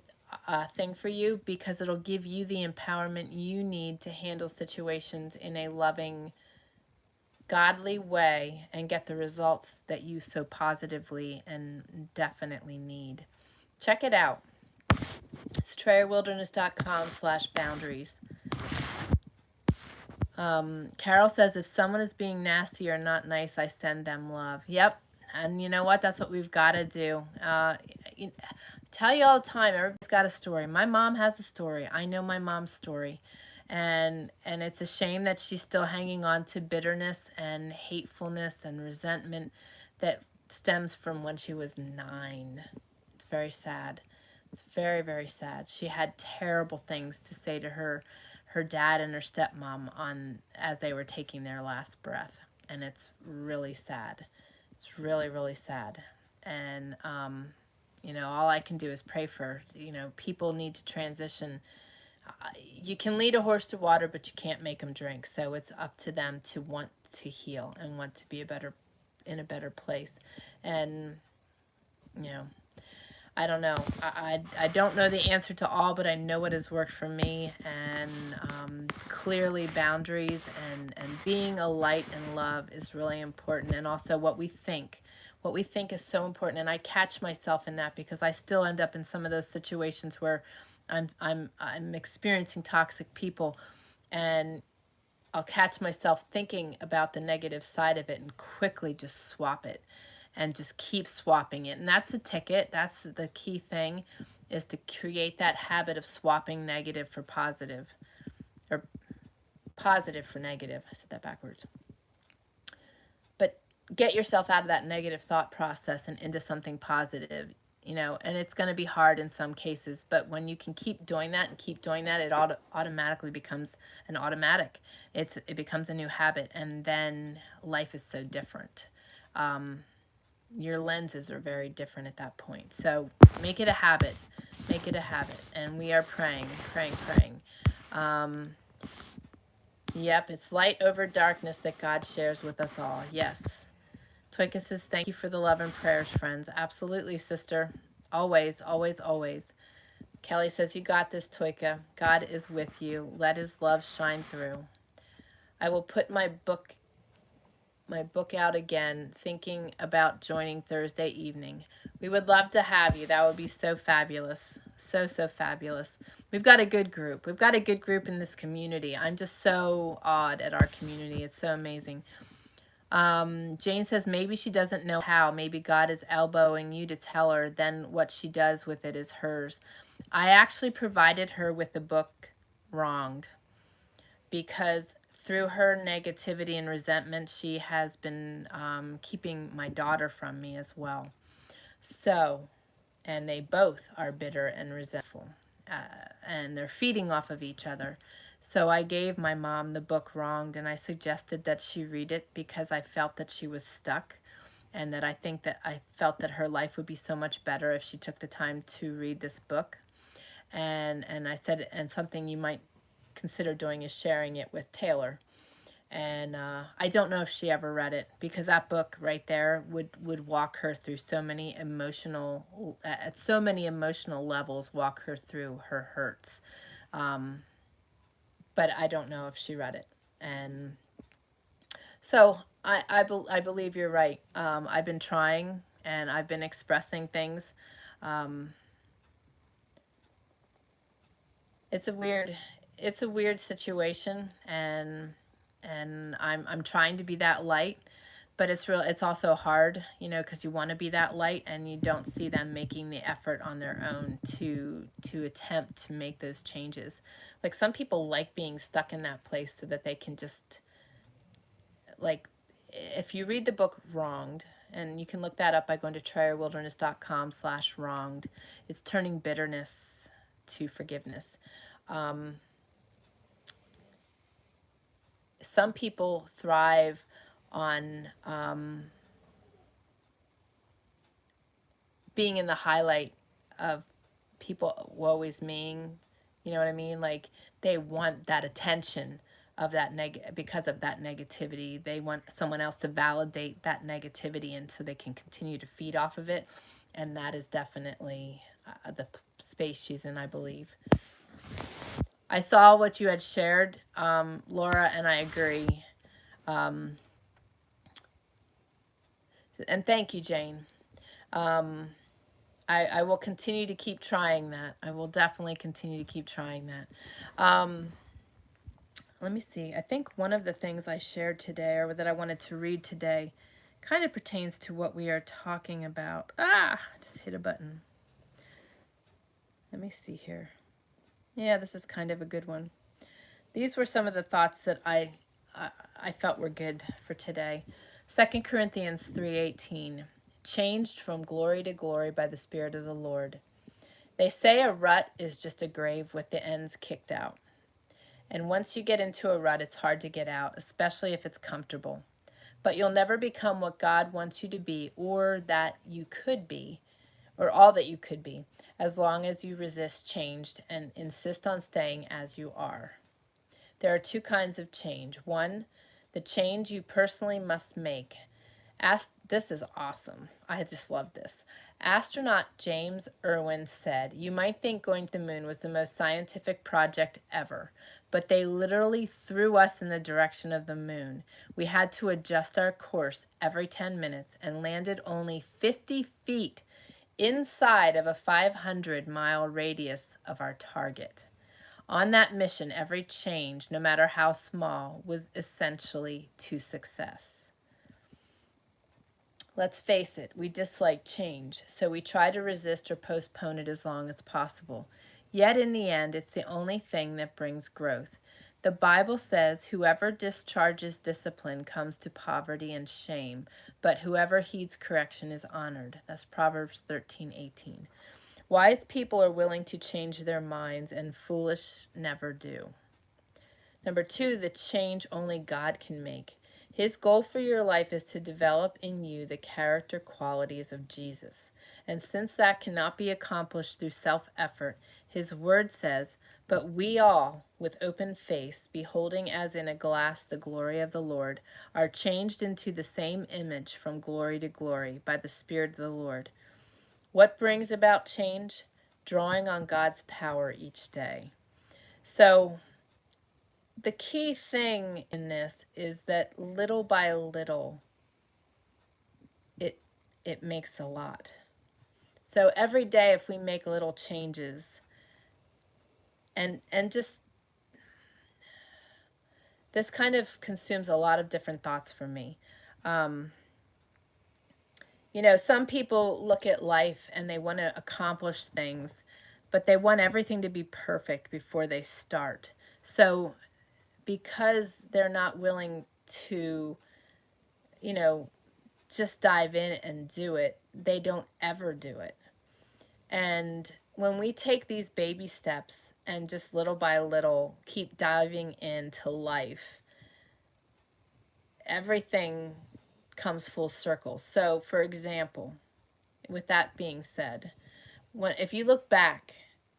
thing for you because it'll give you the empowerment you need to handle situations in a loving, godly way and get the results that you so positively and definitely need. Check it out. It's TrayerWilderness.com/boundaries. Carol says, if someone is being nasty or not nice, I send them love. Yep. And you know what? That's what we've got to do. Tell you all the time, everybody's got a story. My mom has a story. I know my mom's story. And it's a shame that she's still hanging on to bitterness and hatefulness and resentment that stems from when she was 9. It's very sad. It's very, very sad. She had terrible things to say to her dad and her stepmom as they were taking their last breath. And it's really sad. It's really, really sad. And, all I can do is pray for, people need to transition. You can lead a horse to water, but you can't make them drink. So it's up to them to want to heal and want to be in a better place. And, I don't know. I don't know the answer to all, but I know what has worked for me. And clearly boundaries and being a light and love is really important. And also what we think. What we think is so important. And I catch myself in that because I still end up in some of those situations where I'm experiencing toxic people, and I'll catch myself thinking about the negative side of it and quickly just swap it and just keep swapping it. And that's the ticket. That's the key thing, is to create that habit of swapping negative for positive, or positive for negative. I said that backwards. But get yourself out of that negative thought process and into something positive. And it's going to be hard in some cases, but when you can keep doing that and keep doing that, it automatically becomes an automatic. It becomes a new habit, and then life is so different. Your lenses are very different at that point. So make it a habit. Make it a habit. And we are praying. Yep, it's light over darkness that God shares with us all. Yes. Toika says, thank you for the love and prayers, friends. Absolutely, sister. Always, always, always. Kelly says, you got this, Toika. God is with you. Let his love shine through. I will put my book out again, thinking about joining Thursday evening. We would love to have you. That would be so fabulous. So fabulous. We've got a good group. We've got a good group in this community. I'm just so awed at our community. It's so amazing. Jane says, maybe she doesn't know how. Maybe God is elbowing you to tell her, then what she does with it is hers. I actually provided her with the book Wronged because through her negativity and resentment, she has been keeping my daughter from me as well. So, and they both are bitter and resentful, and they're feeding off of each other. So I gave my mom the book Wronged, and I suggested that she read it because I felt that she was stuck, and that I felt that her life would be so much better if she took the time to read this book. And I said, and something you might consider doing is sharing it with Taylor. And I don't know if she ever read it, because that book right there would walk her through so many emotional, at so many emotional levels, walk her through her hurts. But I don't know if she read it. And so I believe you're right. I've been trying, and I've been expressing things. It's a weird situation, and I'm trying to be that light, but it's also hard, because you want to be that light and you don't see them making the effort on their own to attempt to make those changes. Like, some people like being stuck in that place so that they can just, like, if you read the book Wronged, and you can look that up by going to TrayerWilderness.com/wronged. It's turning bitterness to forgiveness. Some people thrive on being in the highlight of people woe is me. You know what I mean? Like, they want that attention of that because of that negativity. They want someone else to validate that negativity, and so they can continue to feed off of it. And that is definitely the space she's in, I believe. I saw what you had shared, Laura, and I agree. And thank you, Jane. I will continue to keep trying that. I will definitely continue to keep trying that. Let me see. I think one of the things I shared today, or that I wanted to read today, kind of pertains to what we are talking about. I just hit a button. Let me see here. Yeah, this is kind of a good one. These were some of the thoughts that I felt were good for today. 2 Corinthians 3:18. Changed from glory to glory by the Spirit of the Lord. They say a rut is just a grave with the ends kicked out. And once you get into a rut, it's hard to get out, especially if it's comfortable. But you'll never become what God wants you to be, or that you could be, or all that you could be, as long as you resist change and insist on staying as you are. There are two kinds of change. One, the change you personally must make. This is awesome. I just love this. Astronaut James Irwin said, "You might think going to the moon was the most scientific project ever, but they literally threw us in the direction of the moon. We had to adjust our course every 10 minutes and landed only 50 feet inside of a 500-mile radius of our target. On that mission, every change, no matter how small, was essentially to success." Let's face it, we dislike change, so we try to resist or postpone it as long as possible. Yet in the end, it's the only thing that brings growth. The Bible says, "Whoever discharges discipline comes to poverty and shame, but whoever heeds correction is honored." That's Proverbs 13:18. Wise people are willing to change their minds, and foolish never do. Number two, the change only God can make. His goal for your life is to develop in you the character qualities of Jesus. And since that cannot be accomplished through self-effort, his word says, "But we all, with open face, beholding as in a glass the glory of the Lord, are changed into the same image from glory to glory by the Spirit of the Lord." What brings about change? Drawing on God's power each day. So the key thing in this is that little by little, it makes a lot. So every day, if we make little changes, and just, this kind of consumes a lot of different thoughts for me. Some people look at life and they want to accomplish things, but they want everything to be perfect before they start. So because they're not willing to, just dive in and do it, they don't ever do it. And when we take these baby steps and just little by little keep diving into life, everything comes full circle. So, for example, with that being said, if you look back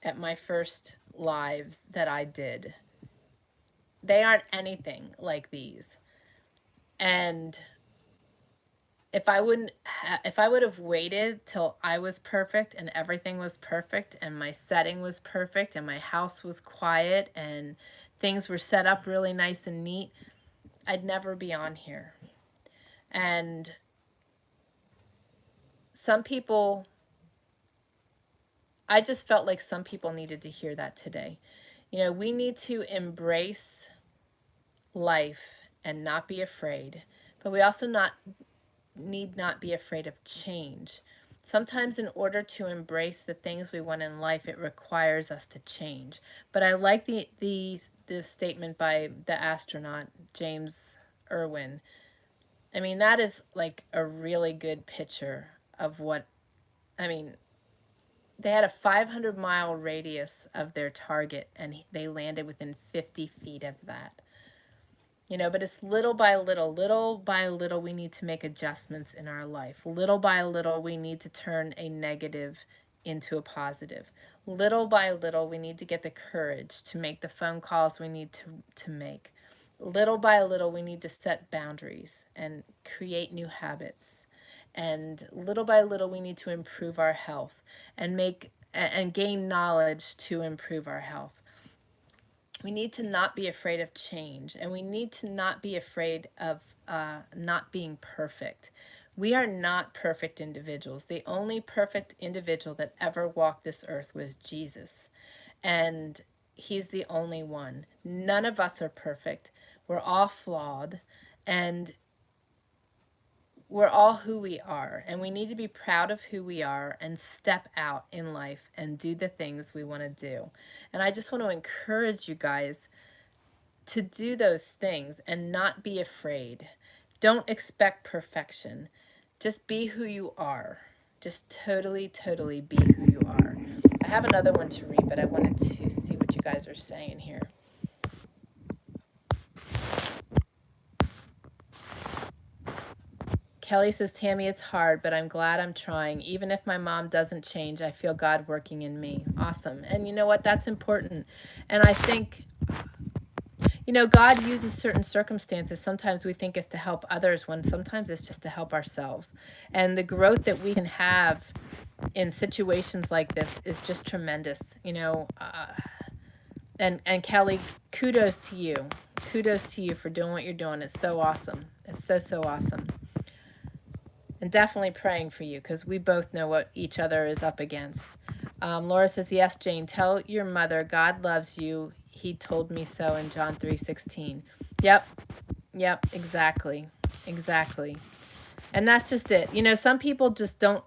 at my first lives that I did, they aren't anything like these. And if I would have waited till I was perfect and everything was perfect and my setting was perfect and my house was quiet and things were set up really nice and neat, I'd never be on here. And some people, I just felt like some people needed to hear that today. We need to embrace life and not be afraid, but we also need not be afraid of change. Sometimes in order to embrace the things we want in life, it requires us to change. But I like the statement by the astronaut, James Irwin. I mean, that is like a really good picture of they had a 500-mile radius of their target, and they landed within 50 feet of that. But it's little by little, we need to make adjustments in our life. Little by little, we need to turn a negative into a positive. Little by little, we need to get the courage to make the phone calls we need to make. little by little, we need to set boundaries and create new habits. And little by little, we need to improve our health and gain knowledge to improve our health. We need to not be afraid of change, and we need to not be afraid of not being perfect. We are not perfect individuals. The only perfect individual that ever walked this earth was Jesus. And he's the only one. None of us are perfect. We're all flawed, and we're all who we are. And we need to be proud of who we are and step out in life and do the things we want to do. And I just want to encourage you guys to do those things and not be afraid. Don't expect perfection. Just be who you are. Just totally, totally be who you are. I have another one to read, but I wanted to see what you guys are saying here. Kelly says, Tammy, it's hard, but I'm glad I'm trying. Even if my mom doesn't change, I feel God working in me. Awesome. And you know what? That's important. And I think, God uses certain circumstances. Sometimes we think it's to help others, when sometimes it's just to help ourselves. And the growth that we can have in situations like this is just tremendous. And Kelly, kudos to you. Kudos to you for doing what you're doing. It's so awesome. It's so, so awesome. And definitely praying for you, because we both know what each other is up against. Laura says, yes, Jane, tell your mother God loves you. He told me so in John 3:16. Yep, exactly. And that's just it. Some people just don't.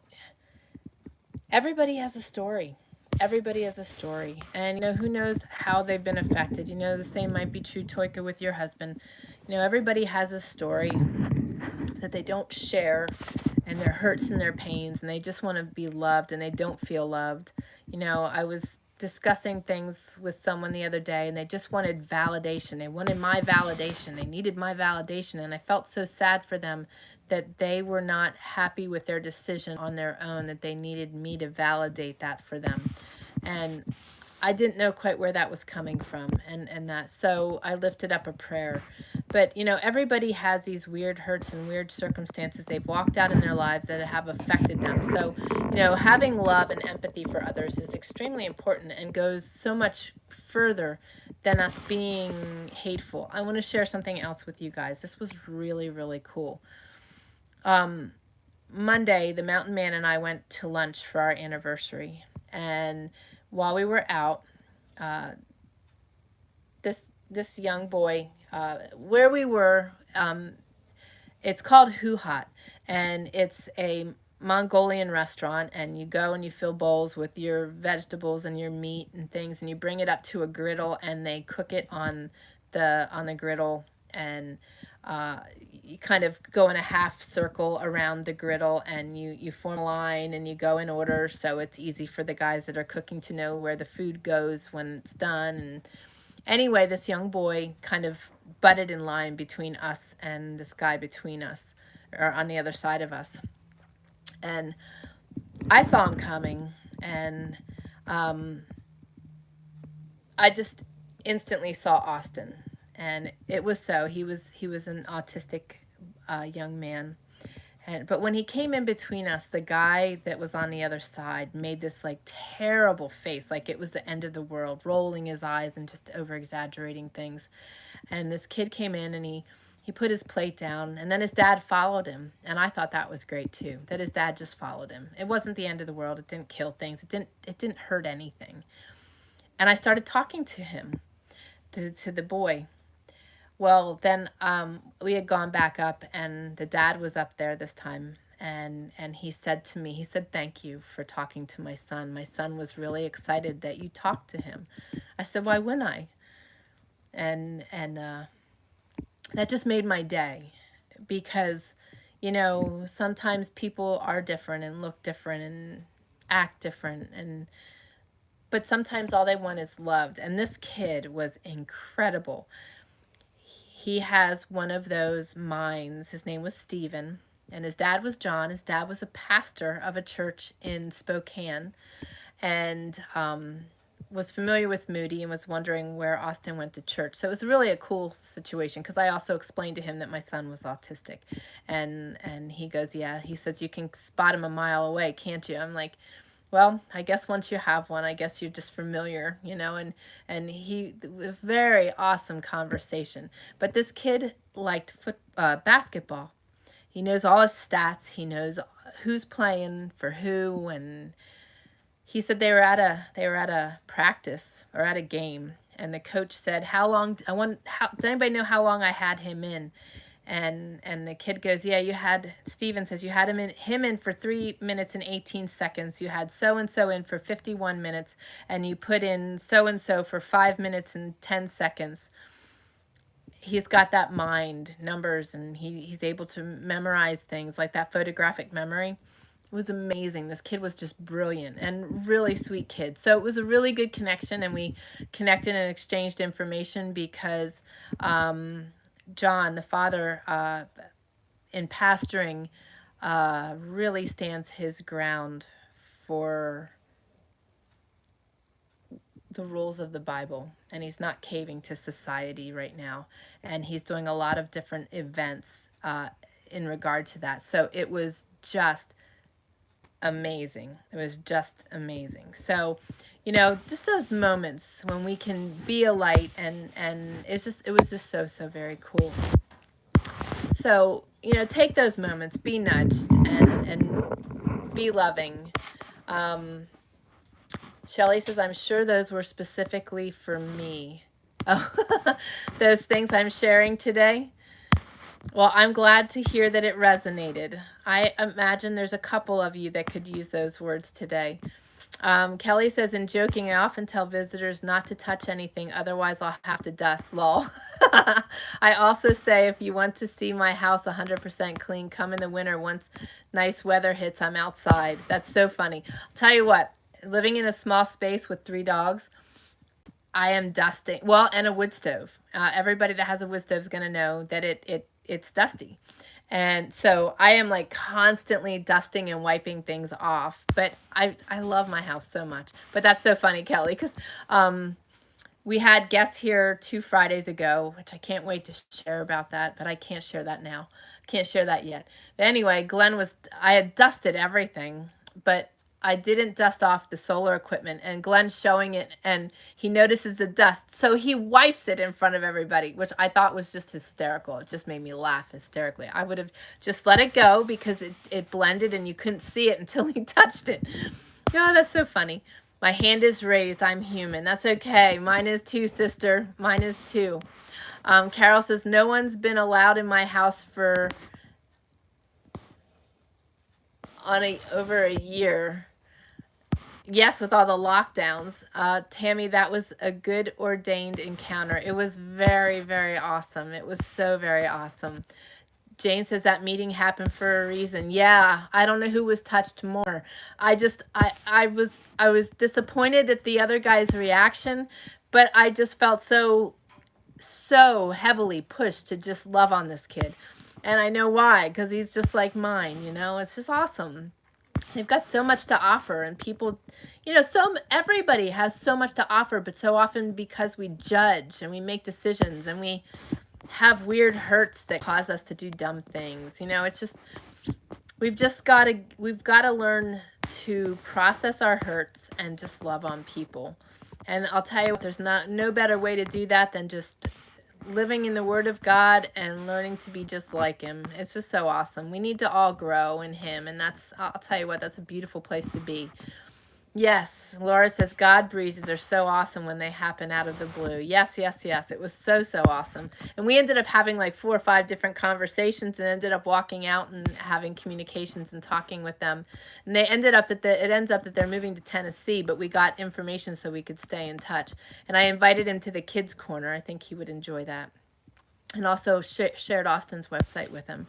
Everybody has a story. Everybody has a story. And, who knows how they've been affected. The same might be true, Toika, with your husband. Everybody has a story that they don't share, and their hurts and their pains, and they just want to be loved, and they don't feel loved. I was discussing things with someone the other day, and they just wanted validation. They wanted my validation. They needed my validation, and I felt so sad for them that they were not happy with their decision on their own, that they needed me to validate that for them. And I didn't know quite where that was coming from, and so I lifted up a prayer. But, everybody has these weird hurts and weird circumstances they've walked out in their lives that have affected them. So, having love and empathy for others is extremely important and goes so much further than us being hateful. I want to share something else with you guys. This was really, really cool. Monday, the Mountain Man and I went to lunch for our anniversary. And while we were out, this young boy, where we were, it's called Huhat, and it's a Mongolian restaurant, and you go and you fill bowls with your vegetables and your meat and things, and you bring it up to a griddle, and they cook it on the griddle, and you kind of go in a half circle around the griddle, and you form a line, and you go in order, so it's easy for the guys that are cooking to know where the food goes when it's done. And anyway, this young boy kind of butted in line between us and this guy between us, or on the other side of us. And I saw him coming, and I just instantly saw Austin. And it was so. He was an autistic young man. But when he came in between us, the guy that was on the other side made this like terrible face, like it was the end of the world, rolling his eyes and just over exaggerating things. And this kid came in, and he put his plate down, and then his dad followed him. And I thought that was great too, that his dad just followed him. It wasn't the end of the world. It didn't kill things. It didn't hurt anything. And I started talking to him, to the boy. Well, then we had gone back up, and the dad was up there this time, and he said to me, he said, thank you for talking to my son. My son was really excited that you talked to him. I said, why wouldn't I? And that just made my day, because, sometimes people are different and look different and act different, but sometimes all they want is loved. And this kid was incredible. He has one of those minds. His name was Stephen, and his dad was John. His dad was a pastor of a church in Spokane. And was familiar with Moody and was wondering where Austin went to church. So it was really a cool situation because I also explained to him that my son was autistic. And he goes, yeah, he says, you can spot him a mile away, can't you? I'm like, well, I guess once you have one, I guess you're just familiar, and he, a very awesome conversation. But this kid liked basketball. He knows all his stats. He knows who's playing for who, and he said they were at a practice or at a game, and the coach said, does anybody know how long I had him in? And the kid goes, yeah, Steven says you had him in for 3 minutes and 18 seconds. You had so-and-so in for 51 minutes, and you put in so-and-so for 5 minutes and 10 seconds. He's got that mind, numbers, and he's able to memorize things like that photographic memory. It was amazing. This kid was just brilliant and really sweet kid. So it was a really good connection, and we connected and exchanged information because John, the father, in pastoring, really stands his ground for the rules of the Bible, and he's not caving to society right now, and he's doing a lot of different events in regard to that. So it was just amazing. It was just amazing. So, just those moments when we can be a light, and it was just so very cool. So, take those moments, be nudged, and be loving. Shelley says, I'm sure those were specifically for me. Oh, those things I'm sharing today. Well, I'm glad to hear that it resonated. I imagine there's a couple of you that could use those words today. Kelly says, in joking, I often tell visitors not to touch anything, otherwise I'll have to dust, lol. I also say, if you want to see my house 100% clean, come in the winter. Once nice weather hits, I'm outside. That's so funny. I'll tell you what, living in a small space with 3 dogs, I am dusting, and a wood stove. Everybody that has a wood stove is going to know that it's dusty. And so I am like constantly dusting and wiping things off. But I love my house so much. But that's so funny, Kelly, because we had guests here 2 Fridays ago, which I can't wait to share about that. But I can't share that now. Can't share that yet. But anyway, I had dusted everything, but I didn't dust off the solar equipment, and Glenn's showing it, and he notices the dust. So he wipes it in front of everybody, which I thought was just hysterical. It just made me laugh hysterically. I would have just let it go because it blended and you couldn't see it until he touched it. Oh, that's so funny. My hand is raised. I'm human. That's okay. Mine is too, sister. Mine is too. Carol says, no one's been allowed in my house for over a year. Yes, with all the lockdowns. Tammy, that was a good ordained encounter. It was very, very awesome. It was so very awesome. Jane says that meeting happened for a reason. Yeah, I don't know who was touched more. I was disappointed at the other guy's reaction, but I just felt so heavily pushed to just love on this kid. And I know why, because he's just like mine, It's just awesome. They've got so much to offer, and people, everybody has so much to offer, but so often because we judge and we make decisions and we have weird hurts that cause us to do dumb things. It's just, we've got to learn to process our hurts and just love on people. And I'll tell you what, there's no better way to do that than just living in the Word of God and learning to be just like Him. It's just so awesome. We need to all grow in Him, and I'll tell you what, that's a beautiful place to be. Yes, Laura says, God breezes are so awesome when they happen out of the blue. Yes, yes, yes. It was so awesome. And we ended up having like 4 or 5 different conversations, and ended up walking out and having communications and talking with them. And they ended up it ends up that they're moving to Tennessee, but we got information so we could stay in touch. And I invited him to the kids' corner. I think he would enjoy that. And also shared Austin's website with him.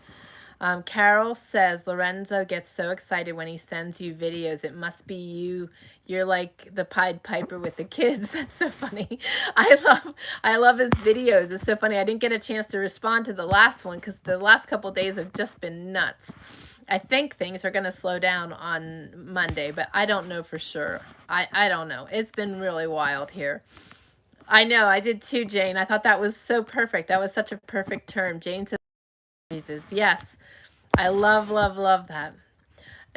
Carol says, Lorenzo gets so excited when he sends you videos. It must be you. You're like the Pied Piper with the kids. That's so funny. I love his videos. It's so funny. I didn't get a chance to respond to the last one because the last couple days have just been nuts. I think things are going to slow down on Monday, but I don't know for sure. I don't know. It's been really wild here. I know, I did too, Jane. I thought that was so perfect. That was such a perfect term. Jane said, Jesus. Yes, I love, love, love that.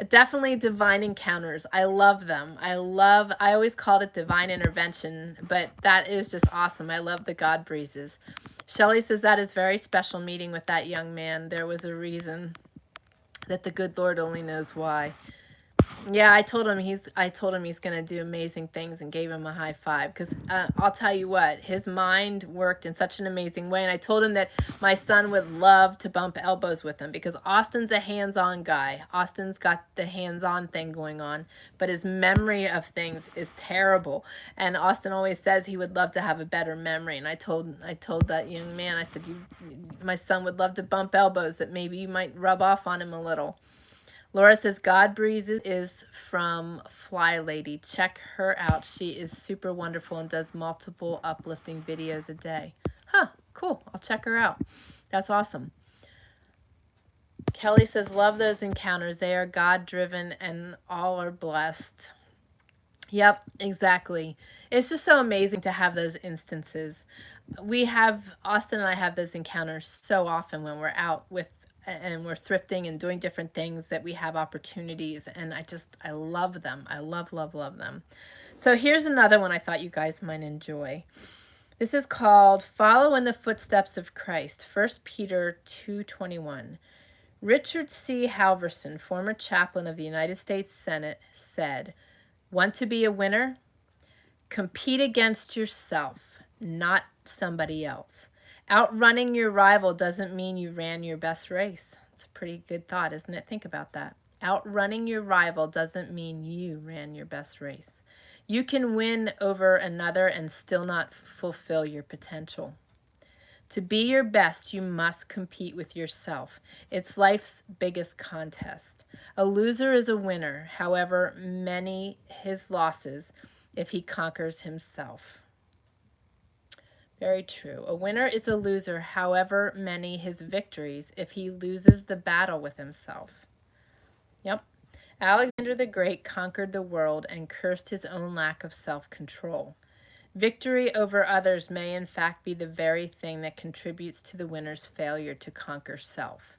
Definitely divine encounters. I love them. I always called it divine intervention, but that is just awesome. I love the God breezes. Shelley says that is very special meeting with that young man. There was a reason that the good Lord only knows why. Yeah, I told him he's going to do amazing things and gave him a high five because I'll tell you what, his mind worked in such an amazing way. And I told him that my son would love to bump elbows with him because Austin's a hands-on guy. Austin's got the hands-on thing going on, but his memory of things is terrible. And Austin always says he would love to have a better memory. And I told that young man, I said, my son would love to bump elbows, that maybe you might rub off on him a little. Laura says, God Breezes is from Fly Lady. Check her out. She is super wonderful and does multiple uplifting videos a day. Huh, cool. I'll check her out. That's awesome. Kelly says, love those encounters. They are God-driven and all are blessed. Yep, exactly. It's just so amazing to have those instances. Austin and I have those encounters so often when we're out and we're thrifting and doing different things, that we have opportunities, and I love them. I love, love, love them. So here's another one I thought you guys might enjoy. This is called Follow in the Footsteps of Christ, 1 Peter 2:21. Richard C. Halverson, former chaplain of the United States Senate, said, want to be a winner? Compete against yourself, not somebody else. Outrunning your rival doesn't mean you ran your best race. It's a pretty good thought, isn't it? Think about that. Outrunning your rival doesn't mean you ran your best race. You can win over another and still not fulfill your potential. To be your best, you must compete with yourself. It's life's biggest contest. A loser is a winner, however many his losses, if he conquers himself. Very true. A winner is a loser, however many his victories, if he loses the battle with himself. Yep. Alexander the Great conquered the world and cursed his own lack of self-control. Victory over others may in fact be the very thing that contributes to the winner's failure to conquer self.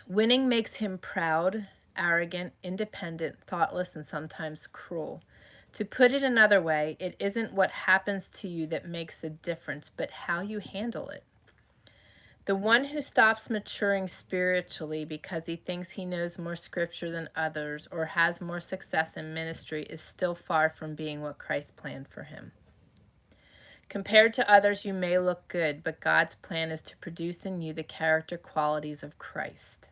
Winning makes him proud, arrogant, independent, thoughtless, and sometimes cruel. To put it another way, it isn't what happens to you that makes a difference, but how you handle it. The one who stops maturing spiritually because he thinks he knows more scripture than others or has more success in ministry is still far from being what Christ planned for him. Compared to others, you may look good, but God's plan is to produce in you the character qualities of Christ.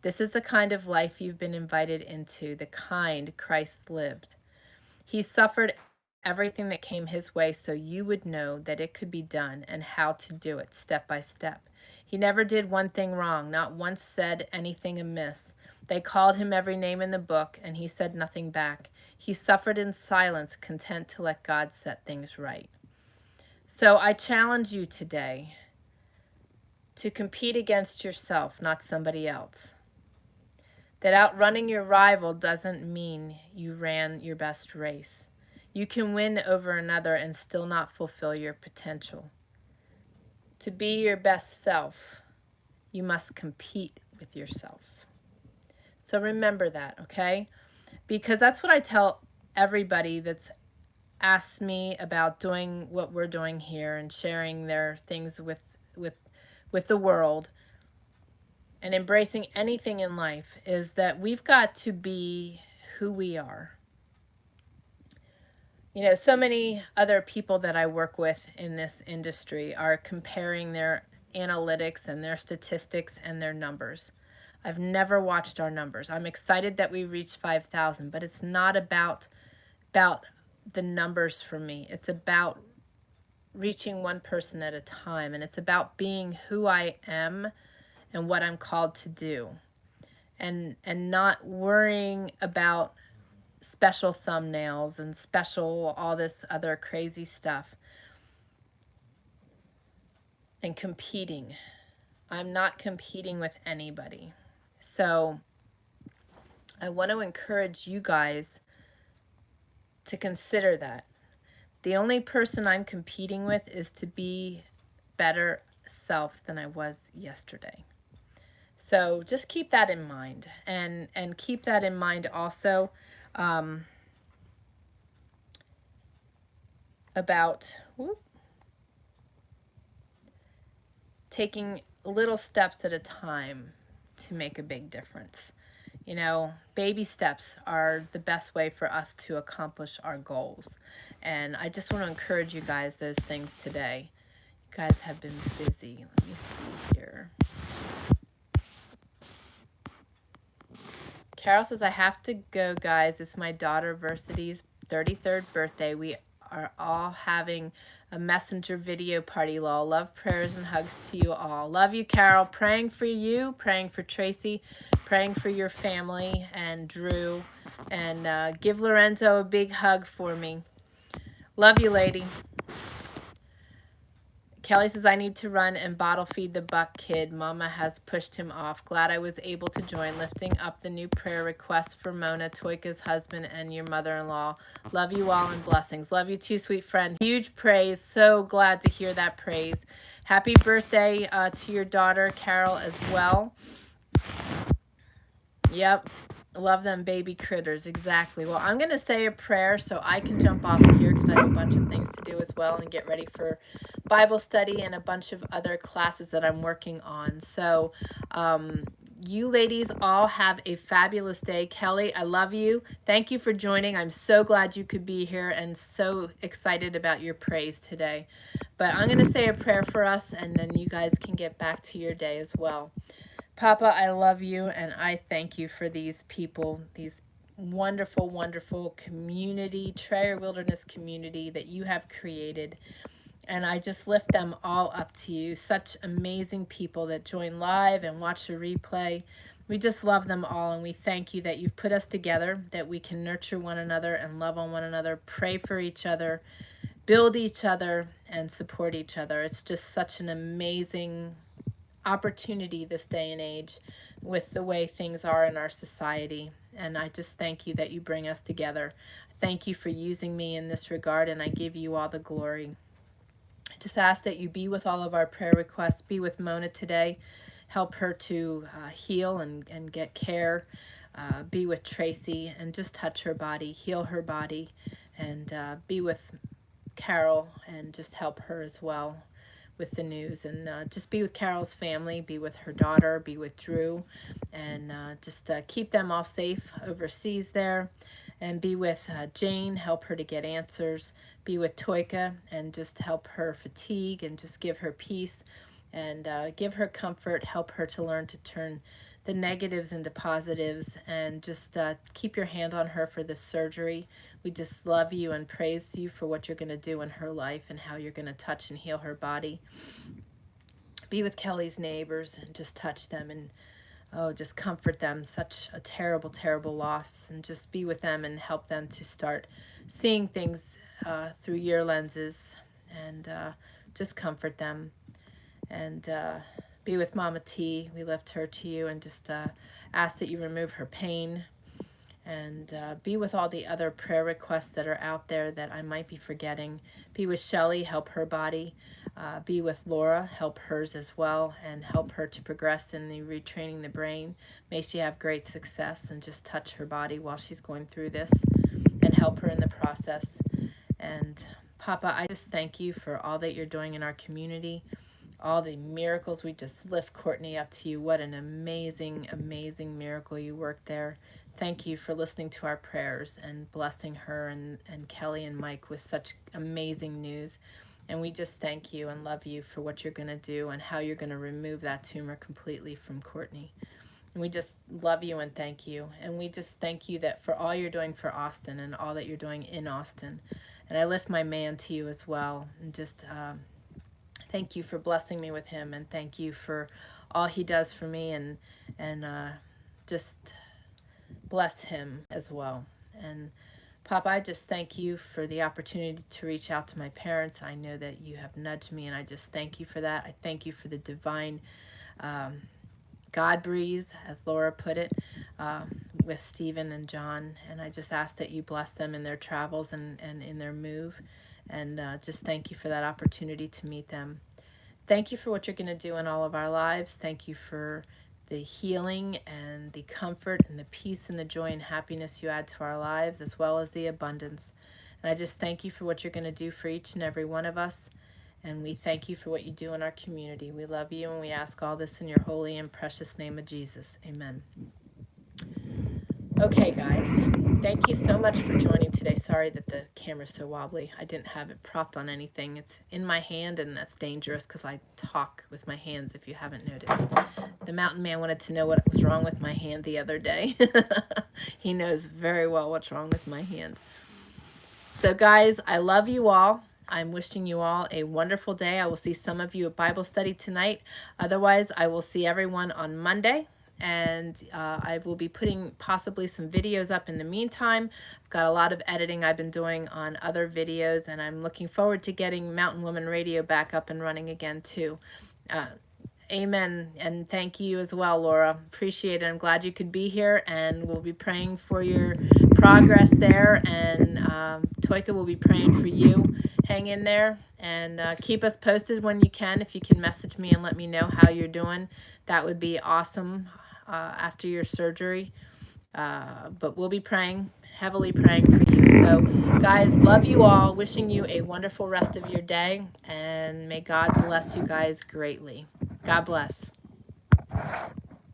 This is the kind of life you've been invited into, the kind Christ lived. He suffered everything that came his way so you would know that it could be done and how to do it step by step. He never did one thing wrong, not once said anything amiss. They called him every name in the book, and he said nothing back. He suffered in silence, content to let God set things right. So I challenge you today to compete against yourself, not somebody else. That outrunning your rival doesn't mean you ran your best race. You can win over another and still not fulfill your potential. To be your best self, you must compete with yourself. So remember that, okay? Because that's what I tell everybody that's asked me about doing what we're doing here and sharing their things with the world and embracing anything in life, is that we've got to be who we are. You know, so many other people that I work with in this industry are comparing their analytics and their statistics and their numbers. I've never watched our numbers. I'm excited that we reached 5,000, but it's not about the numbers for me. It's about reaching one person at a time, and it's about being who I am and what I'm called to do, and not worrying about special thumbnails and special all this other crazy stuff and competing. I'm not competing with anybody. So I want to encourage you guys to consider that. The only person I'm competing with is to be better self than I was yesterday. So just keep that in mind, and keep that in mind also about taking little steps at a time to make a big difference. You know, baby steps are the best way for us to accomplish our goals. And I just want to encourage you guys those things today. You guys have been busy. Let me see here. Carol says, I have to go, guys. It's my daughter Versity's 33rd birthday. We are all having a messenger video party, lol. Love, prayers, and hugs to you all. Love you, Carol. Praying for you, praying for Tracy, praying for your family and Drew. And give Lorenzo a big hug for me. Love you, lady. Kelly says, I need to run and bottle feed the buck kid. Mama has pushed him off. Glad I was able to join, lifting up the new prayer requests for Mona, Toika's husband, and your mother-in-law. Love you all and blessings. Love you too, sweet friend. Huge praise. So glad to hear that praise. Happy birthday to your daughter, Carol, as well. Yep. Love them baby critters. Exactly. Well, I'm going to say a prayer so I can jump off of here because I have a bunch of things to do as well and get ready for Bible study and a bunch of other classes that I'm working on. So you ladies all have a fabulous day. Kelly, I love you. Thank you for joining. I'm so glad you could be here and so excited about your praise today. But I'm going to say a prayer for us, and then you guys can get back to your day as well. Papa, I love you, and I thank you for these people, these wonderful, wonderful community, Trayer Wilderness community that you have created. And I just lift them all up to you. Such amazing people that join live and watch the replay. We just love them all, and we thank you that you've put us together, that we can nurture one another and love on one another, pray for each other, build each other, and support each other. It's just such an amazing opportunity this day and age with the way things are in our society. And I just thank you that you bring us together. Thank you for using me in this regard, and I give you all the glory. I just ask that you be with all of our prayer requests. Be with Mona today. Help her to heal and get care. Be with Tracy and just touch her body, heal her body, and be with Carol and just help her as well with the news. And just be with Carol's family, be with her daughter, be with Drew, and just keep them all safe overseas there. And be with Jane, help her to get answers. Be with Toika and just help her fatigue and just give her peace and give her comfort, help her to learn to turn the negatives into positives, and just keep your hand on her for this surgery. We just love you and praise you for what you're going to do in her life and how you're going to touch and heal her body. Be with Kelly's neighbors and just touch them and just comfort them. Such a terrible, terrible loss. And just be with them and help them to start seeing things through your lenses, and just comfort them. And be with Mama T. We lift her to you and just ask that you remove her pain. And be with all the other prayer requests that are out there that I might be forgetting. Be with Shelly, help her body. Be with Laura, help hers as well, and help her to progress in the retraining the brain. May she have great success, and just touch her body while she's going through this and help her in the process. And Papa, I just thank you for all that you're doing in our community, all the miracles. We just lift Courtney up to you. What an amazing, amazing miracle you worked there. Thank you for listening to our prayers and blessing her and Kelly and Mike with such amazing news. And we just thank you and love you for what you're going to do and how you're going to remove that tumor completely from Courtney. And we just love you and thank you. And we just thank you that for all you're doing for Austin and all that you're doing in Austin. And I lift my man to you as well. And just thank you for blessing me with him. And thank you for all he does for me. And just bless him as well. And Papa, I just thank you for the opportunity to reach out to my parents. I know that you have nudged me, and I just thank you for that. I thank you for the divine God breeze, as Laura put it, with Stephen and John. And I just ask that you bless them in their travels and in their move. And just thank you for that opportunity to meet them. Thank you for what you're going to do in all of our lives. Thank you for the healing and the comfort and the peace and the joy and happiness you add to our lives, as well as the abundance. And I just thank you for what you're going to do for each and every one of us. And we thank you for what you do in our community. We love you, and we ask all this in your holy and precious name of Jesus. Amen. Okay, guys, thank you so much for joining today. Sorry that the camera's so wobbly. I didn't have it propped on anything. It's in my hand, and that's dangerous because I talk with my hands, if you haven't noticed. The mountain man wanted to know what was wrong with my hand the other day. He knows very well what's wrong with my hand. So, guys, I love you all. I'm wishing you all a wonderful day. I will see some of you at Bible study tonight. Otherwise, I will see everyone on Monday. And I will be putting possibly some videos up in the meantime. I've got a lot of editing I've been doing on other videos, and I'm looking forward to getting Mountain Woman Radio back up and running again too. Amen, and thank you as well, Laura. Appreciate it. I'm glad you could be here, and we'll be praying for your progress there, and Toika will be praying for you. Hang in there, and keep us posted when you can. If you can message me and let me know how you're doing, that would be awesome after your surgery. But we'll be praying, heavily praying for you. So, guys, love you all. Wishing you a wonderful rest of your day, and may God bless you guys greatly. God bless.